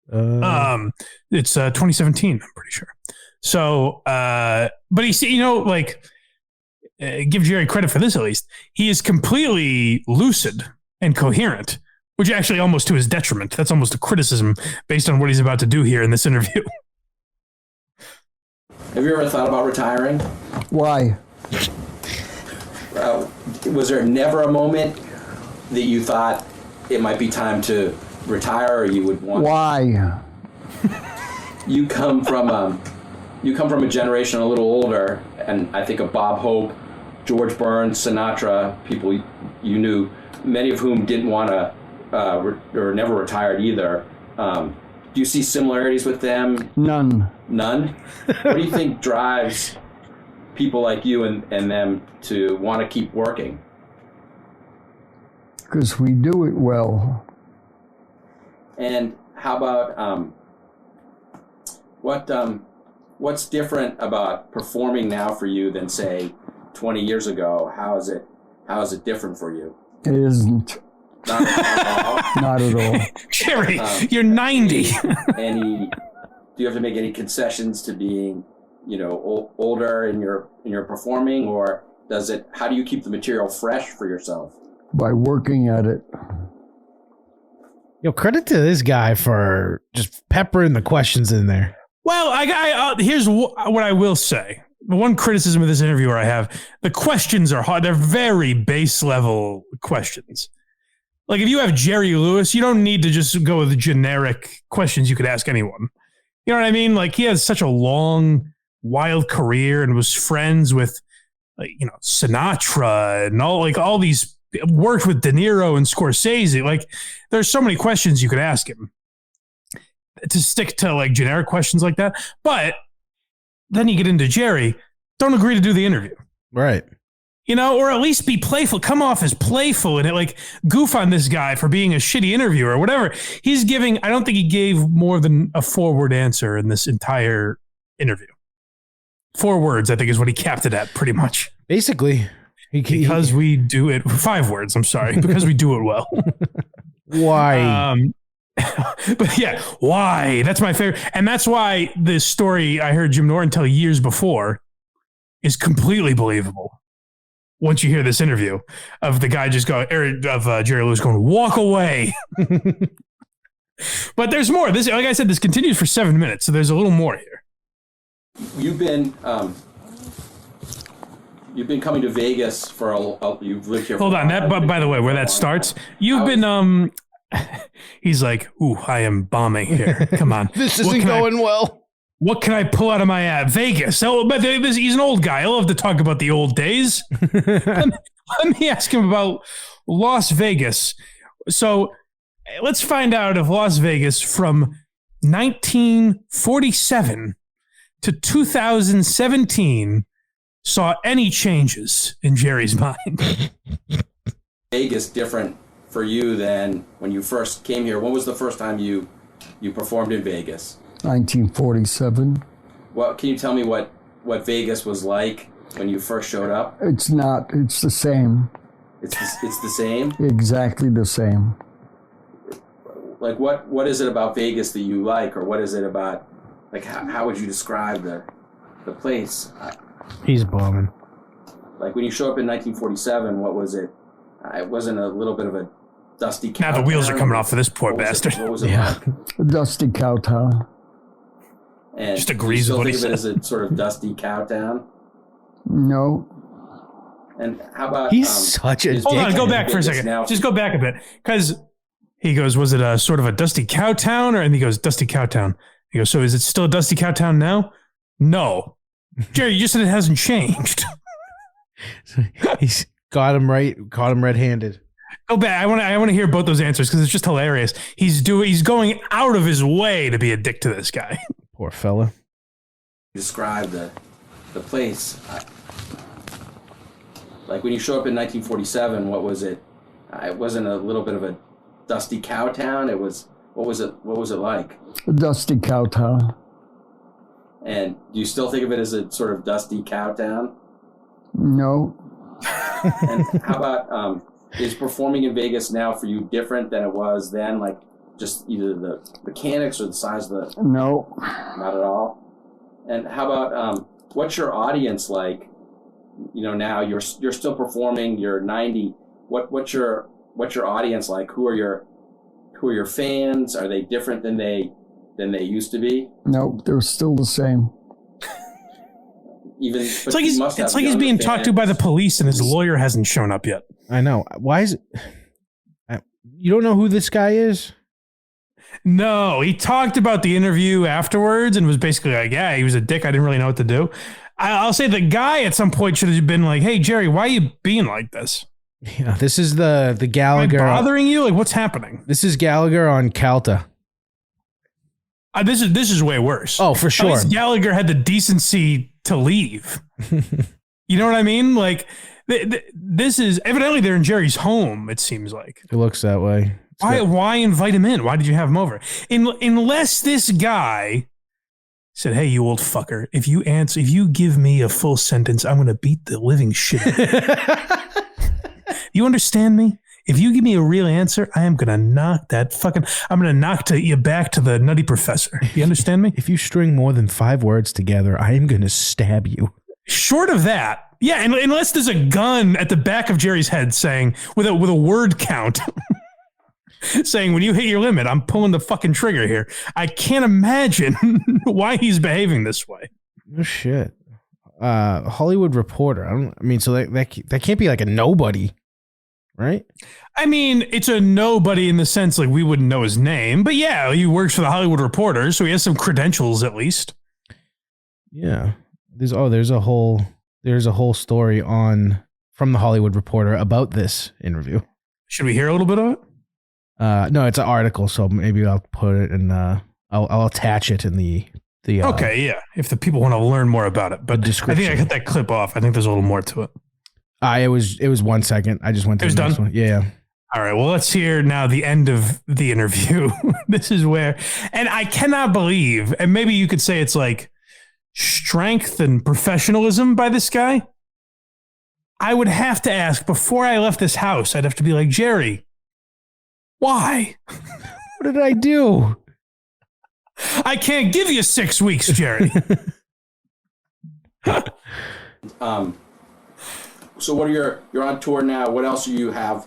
It's 2017, I'm pretty sure. So, but he's, give Jerry credit for this at least. He is completely lucid and coherent, which actually almost to his detriment. That's almost a criticism based on what he's about to do here in this interview. Have you ever thought about retiring? Why? Was there never a moment that you thought it might be time to retire, or you would want? Why? You come from a generation a little older, and I think of Bob Hope, George Burns, Sinatra, people you knew, many of whom didn't want to or never retired either. Do you see similarities with them? None. None? What do you think drives people like you and them to want to keep working? Because we do it well. And how about what's different about performing now for you than say 20 years ago? How is it different for you? It isn't. Not at all. Not at all. Jerry, you're 90. Do you have to make any concessions to being, older in your performing, or how do you keep the material fresh for yourself? By working at it. Credit to this guy for just peppering the questions in there. Well, here's what I will say. The one criticism of this interviewer I have, the questions are hard. They're very base level questions. Like if you have Jerry Lewis, you don't need to just go with the generic questions you could ask anyone. You know what I mean? Like he has such a long, wild career and was friends with, Sinatra and all these, worked with De Niro and Scorsese. Like there's so many questions you could ask him to stick to like generic questions like that. But then you get into Jerry, don't agree to do the interview. Right. Or at least be playful, come off as playful and like goof on this guy for being a shitty interviewer or whatever. I don't think he gave more than a 4-word answer in this entire interview. 4 words, I think, is what he capped it at pretty much. Basically. Because we do it, 5 words, I'm sorry, because we do it well. Why? But yeah, why? That's my favorite. And that's why this story I heard Jim Norton tell years before is completely believable. Once you hear this interview of the guy just going, Jerry Lewis going, walk away. But there's more. This, like I said, this continues for 7 minutes, so there's a little more here. You've been coming to Vegas for you've lived here. Hold on, by the way, where that starts, you've been he's like, ooh, I am bombing here. Come on, this isn't going well. What can I pull out of my ad? Vegas. Oh, but he's an old guy. I love to talk about the old days. Let me ask him about Las Vegas. So let's find out if Las Vegas from 1947 to 2017 saw any changes in Jerry's mind. Vegas different for you than when you first came here. When was the first time you performed in Vegas? 1947. Well, can you tell me what Vegas was like when you first showed up? It's not. It's the same. It's the same? Exactly the same. Like what is it about Vegas that you like, or what is it about, like how would you describe the place? He's bombing. Like when you show up in 1947, what was it? It wasn't a little bit of a dusty cow. Now the wheels are coming off for this poor bastard. What was it like? A dusty cow town. And just agrees with what he said. Think of it as a sort of dusty cow town? No. And how about he's such a hold on, go back for a second. Just go back a bit, because he goes, was it a sort of a dusty cow town? And he goes, dusty cow town. He goes, so is it still a dusty cow town now? No. Jerry, you just said it hasn't changed. So he's caught him red-handed. Go back. I want to hear both those answers because it's just hilarious. He's going out of his way to be a dick to this guy. Poor fella. Describe the place. Like when you show up in 1947, what was it? It wasn't a little bit of a dusty cow town. It was. What was it like? A dusty cow town. And do you still think of it as a sort of dusty cow town? No. And how about is performing in Vegas now for you different than it was then? Like just either the mechanics or the size of the... No. Not at all? And how about what's your audience like? You know, now you're still performing, you're 90. What's your audience like? Who are your fans? Are they different than they used to be? No, they're still the same. It's like he's being talked to by the police and his lawyer hasn't shown up yet. I know. Why is it? You don't know who this guy is? No, he talked about the interview afterwards and was basically like, yeah, he was a dick. I didn't really know what to do. I'll say the guy at some point should have been like, hey, Jerry, why are you being like this? Yeah, this is the Gallagher. Am I bothering you? Like, what's happening? This is Gallagher on Calta. This is way worse. Oh, for sure. At least Gallagher had the decency to leave. You know what I mean? Like, this is evidently they're in Jerry's home. It seems like it looks that way. Why invite him in? Why did you have him over? Unless this guy said, "Hey, you old fucker, if you give me a full sentence, I'm going to beat the living shit out of you." You understand me? If you give me a real answer, I am going to knock you back to the Nutty Professor. You understand me? If you string more than 5 words together, I am going to stab you. Short of that. Yeah. And unless there's a gun at the back of Jerry's head saying with a word count saying, when you hit your limit, I'm pulling the fucking trigger here. I can't imagine why he's behaving this way. Oh shit. Hollywood Reporter. So that can't be like a nobody. Right? I mean, it's a nobody in the sense like we wouldn't know his name, but yeah, he works for the Hollywood Reporter, so he has some credentials at least. Yeah. There's a whole story from the Hollywood Reporter about this interview. Should we hear a little bit of it? No, it's an article, so maybe I'll put it in I'll attach it in the okay, yeah. If the people want to learn more about it. But I think I cut that clip off. I think there's a little more to it. It was 1 second. I just went to the next one. Yeah. All right. Well, let's hear now the end of the interview. This is where, and I cannot believe, and maybe you could say it's like strength and professionalism by this guy. I would have to ask before I left this house, I'd have to be like, Jerry, why? What did I do? I can't give you 6 weeks, Jerry. So what are you're on tour now? What else do you have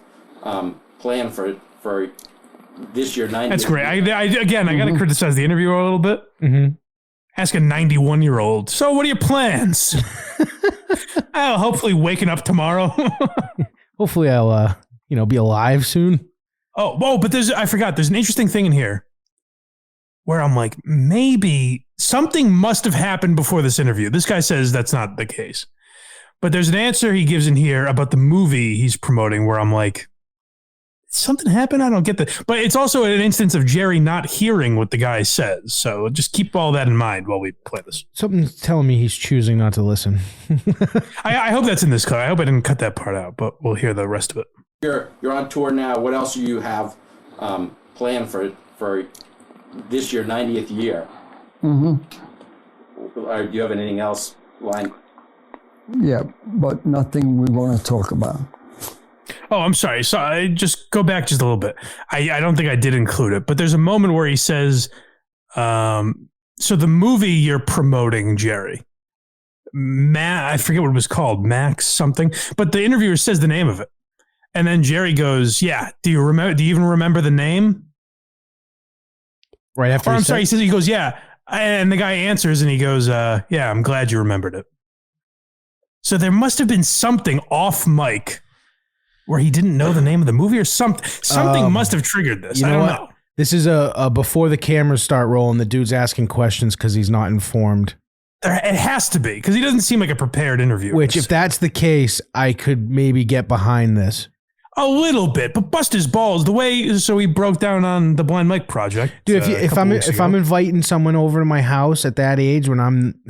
planned for this year? 90. That's great. I got to criticize the interviewer a little bit. Mm-hmm. Ask a 91-year-old. So what are your plans? Hopefully waking up tomorrow. Hopefully I'll be alive soon. But I forgot. There's an interesting thing in here where I'm like, maybe something must have happened before this interview. This guy says that's not the case. But there's an answer he gives in here about the movie he's promoting where I'm like, something happened? I don't get that. But it's also an instance of Jerry not hearing what the guy says. So just keep all that in mind while we play this. Something's telling me he's choosing not to listen. I hope that's in this cut. I hope I didn't cut that part out, but we'll hear the rest of it. You're on tour now. What else do you have planned for this year, 90th year? Mm-hmm. Do you have anything else lined? Yeah, but nothing we want to talk about. Oh, I'm sorry. So I just go back just a little bit. I don't think I did include it, but there's a moment where he says, so the movie you're promoting, Jerry, I forget what it was called, Max something, but the interviewer says the name of it. And then Jerry goes, yeah, do you even remember the name? Right after he goes, yeah. And the guy answers and he goes, yeah, I'm glad you remembered it. So there must have been something off mic where he didn't know the name of the movie or something. Something must have triggered this. I don't know. This is a before the cameras start rolling, the dude's asking questions because he's not informed. It has to be, because he doesn't seem like a prepared interviewer. Which, if that's the case, I could maybe get behind this. A little bit, but bust his balls the way. So he broke down on the Blind Mike project. Dude, if I'm inviting someone over to my house at that age when I'm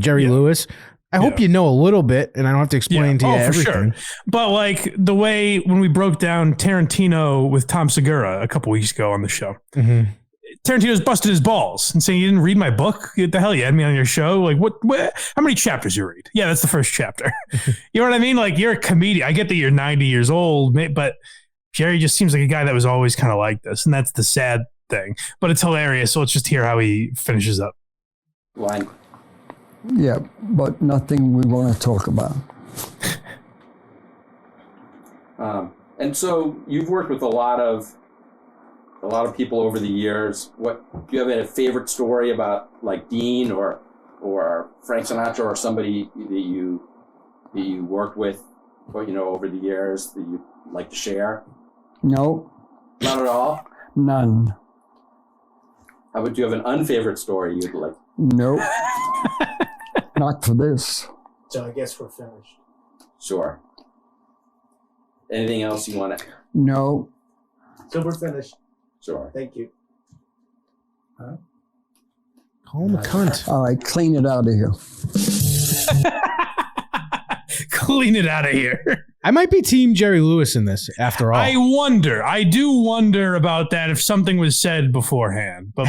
Jerry Lewis, I hope you know a little bit, and I don't have to explain to you everything. Sure. But like the way when we broke down Tarantino with Tom Segura a couple weeks ago on the show, Tarantino's busted his balls and saying, "You didn't read my book? What the hell? You had me on your show? Like what how many chapters you read? Yeah, that's the first chapter." You know what I mean? Like, you're a comedian. I get that you're 90 years old, but Jerry just seems like a guy that was always kind of like this, and that's the sad thing. But it's hilarious. So let's just hear how he finishes up. Line. Yeah, but nothing we want to talk about. And so you've worked with a lot of people over the years. What do you have a favorite story about, like Dean or Frank Sinatra or somebody that you worked with, over the years that you like to share? No. Not at all? None. How about, do you have an unfavorite story you'd like? Nope. Not for this. So I guess we're finished. Sure. Anything else you want to? No. So we're finished. Sure. Thank you. Call him a cunt. All right, clean it out of here. Clean it out of here. I might be Team Jerry Lewis in this, after all. I do wonder about that if something was said beforehand. But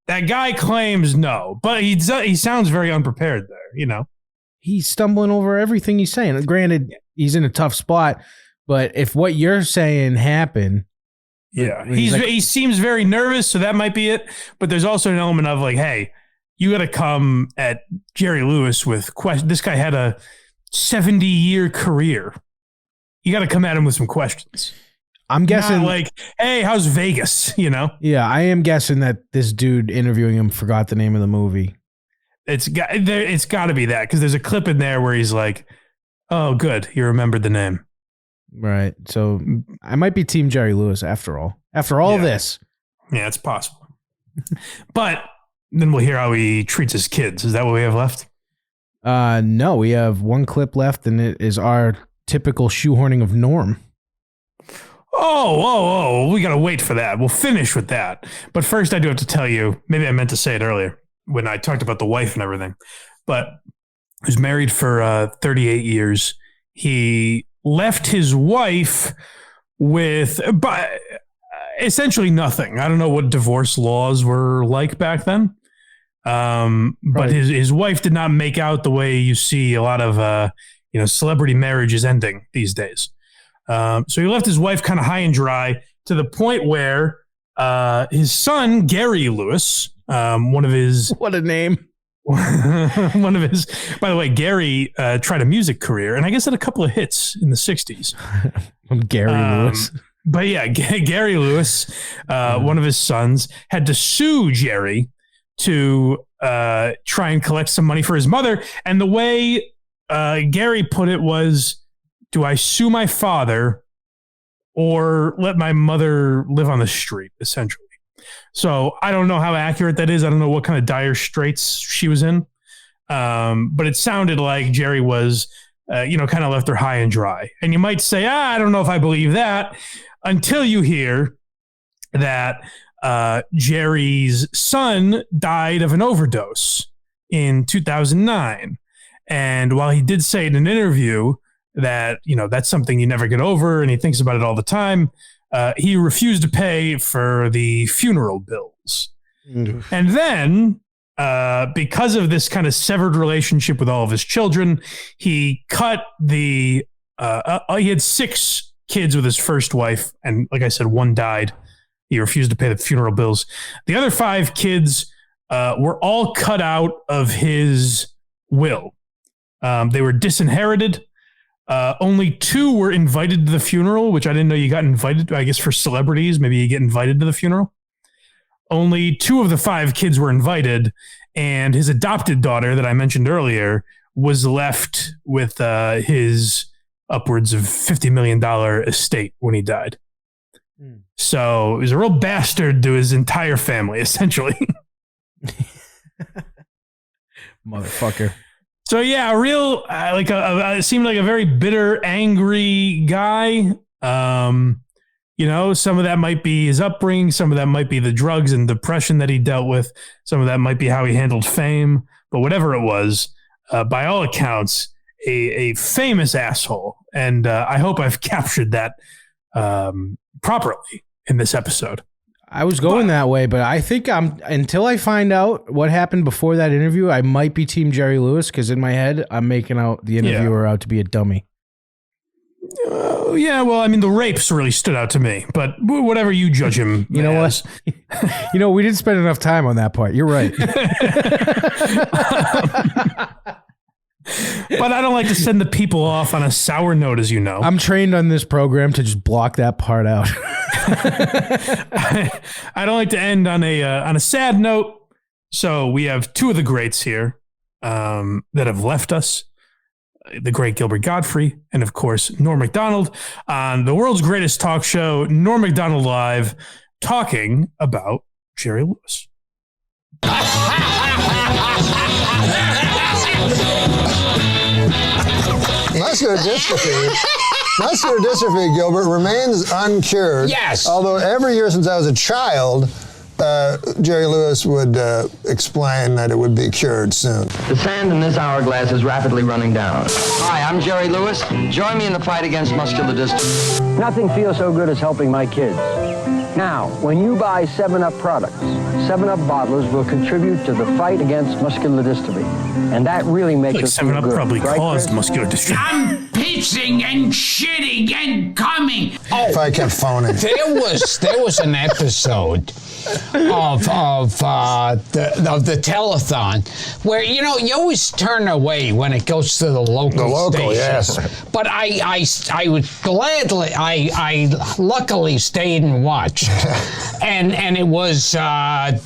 that guy claims no, but he sounds very unprepared there, He's stumbling over everything he's saying. Granted, he's in a tough spot, but if what you're saying happened... Yeah, he seems very nervous, so that might be it. But there's also an element of like, hey, you got to come at Jerry Lewis with questions. This guy had a 70-year career. You got to come at him with some questions. I'm guessing, not like, hey, how's Vegas? Yeah, I am guessing that this dude interviewing him forgot the name of the movie. It's got to be that, because there's a clip in there where he's like, "Oh, good, you remembered the name." Right. So I might be Team Jerry Lewis after all. After all this. Yeah, it's possible. But then we'll hear how he treats his kids. Is that what we have left? No, we have one clip left, and it is our typical shoehorning of Norm. Oh, we got to wait for that. We'll finish with that. But first, I do have to tell you, maybe I meant to say it earlier when I talked about the wife and everything, but he was married for 38 years. He left his wife with essentially nothing. I don't know what divorce laws were like back then. But his wife did not make out the way you see a lot of, celebrity marriages ending these days. So he left his wife kind of high and dry to the point where his son, Gary Lewis, one of his... What a name. One of his... By the way, Gary tried a music career, and I guess had a couple of hits in the 60s. From Gary Lewis. But yeah, Gary Lewis, one of his sons, had to sue Jerry to try and collect some money for his mother. And the way Gary put it was, do I sue my father or let my mother live on the street, essentially? So I don't know how accurate that is. I don't know what kind of dire straits she was in. But it sounded like Jerry was, kind of left her high and dry. And you might say, I don't know if I believe that, until you hear that Jerry's son died of an overdose in 2009. And while he did say in an interview that, that's something you never get over and he thinks about it all the time, he refused to pay for the funeral bills. And then, because of this kind of severed relationship with all of his children, he cut he had 6 kids with his first wife. And like I said, one died. He refused to pay the funeral bills. The other 5 kids were all cut out of his will. They were disinherited. Only 2 were invited to the funeral, which I didn't know you got invited to. I guess for celebrities, maybe you get invited to the funeral. Only 2 of the 5 kids were invited, and his adopted daughter that I mentioned earlier was left with his upwards of $50 million estate when he died. So he was a real bastard to his entire family, essentially. Motherfucker. So yeah, a real it seemed like a very bitter, angry guy. You know, some of that might be his upbringing, some of that might be the drugs and depression that he dealt with, some of that might be how he handled fame. But whatever it was, by all accounts, a famous asshole. And I hope I've captured that properly in this episode. I was going that way, but I think until I find out what happened before that interview, I might be Team Jerry Lewis, because in my head, I'm making out the interviewer out to be a dummy. Yeah, well, I mean, the rapes really stood out to me, but whatever you judge him, you know what? We didn't spend enough time on that part. You're right. But I don't like to send the people off on a sour note, as you know. I'm trained on this program to just block that part out. I don't like to end on a sad note. So we have two of the greats here that have left us. The great Gilbert Gottfried, and of course, Norm Macdonald on the world's greatest talk show, Norm Macdonald Live, talking about Jerry Lewis. Muscular dystrophy, Gilbert, remains uncured. Yes. Although every year since I was a child, Jerry Lewis would explain that it would be cured soon. The sand in this hourglass is rapidly running down. Hi, I'm Jerry Lewis. Join me in the fight against muscular dystrophy. Nothing feels so good as helping my kids. Now, when you buy 7-Up products, 7-Up bottlers will contribute to the fight against muscular dystrophy. And that really makes us feel good. 7-Up probably right, caused Chris? muscular dystrophy. I'm pissing and shitting and coming. Oh, if I kept phoning. There was an episode of the telethon where you always turn away when it goes to the local station. Yes. But I would gladly I luckily stayed and watched, and it was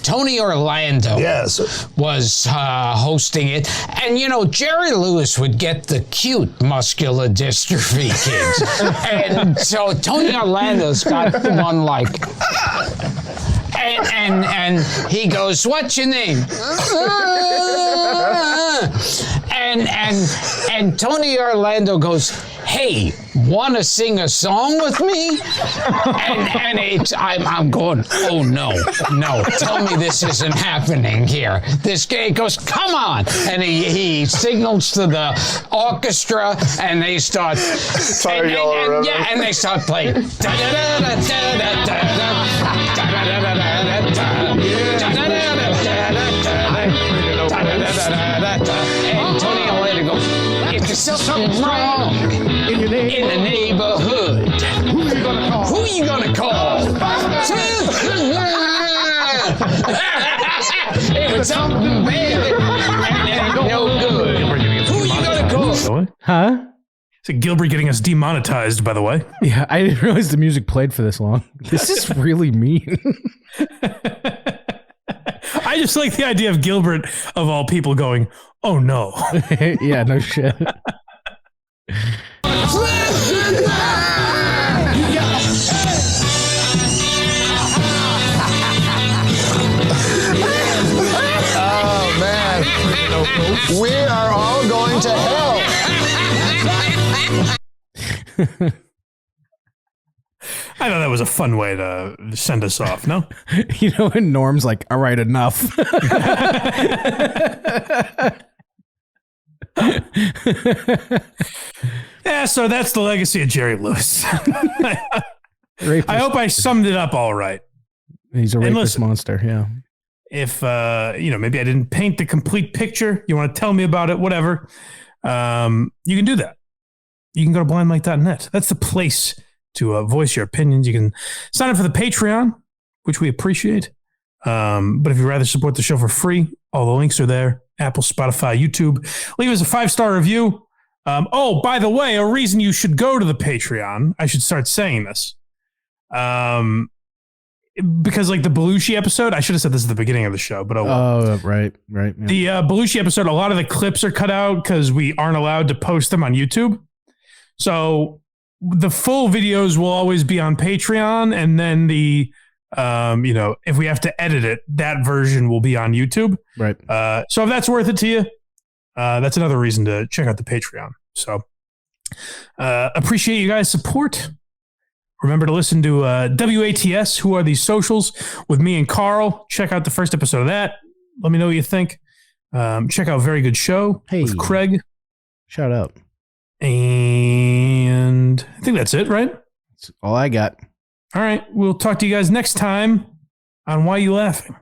Tony Orlando. Yes. Was hosting it, and Jerry Lewis would get the cute muscular dystrophy kids, and so Tony Orlando's got one like. And he goes, "What's your name?" and Tony Orlando goes, "Hey, want to sing a song with me?" And I'm going, "Oh no, tell me this isn't happening here." This guy goes, "Come on," and he signals to the orchestra, and they start, and they start playing. And Tony Orlando goes, "It's something wrong in the neighborhood. Who are you gonna call? It was something bad and no good. Who are you gonna call?" Huh? So Gilbert getting us demonetized, by the way. Yeah, I didn't realize the music played for this long. This is really mean. I just like the idea of Gilbert, of all people, going, "Oh no." Yeah, no shit. Oh, man. We are all going to hell. I thought that was a fun way to send us off, no? And Norm's like, "All right, enough." Yeah, so that's the legacy of Jerry Lewis. I hope I summed it up all right. He's a rapist monster, yeah. If, maybe I didn't paint the complete picture, you want to tell me about it, whatever, you can do that. You can go to blindmike.net. That's the place to voice your opinions. You can sign up for the Patreon, which we appreciate. But if you'd rather support the show for free, all the links are there. Apple, Spotify, YouTube. Leave us a 5-star review. By the way, a reason you should go to the Patreon, I should start saying this. Because like the Belushi episode, I should have said this at the beginning of the show, but right. Yeah. The Belushi episode, a lot of the clips are cut out because we aren't allowed to post them on YouTube. So the full videos will always be on Patreon, and then the if we have to edit it, that version will be on YouTube. Right. So if that's worth it to you, that's another reason to check out the Patreon. So appreciate you guys' support. Remember to listen to WATS, Who Are These Socials, with me and Carl. Check out the first episode of that. Let me know what you think. Check out Very Good Show with Craig. Shout out. And I think that's it, right? That's all I got. All right. We'll talk to you guys next time on Why You Laughing.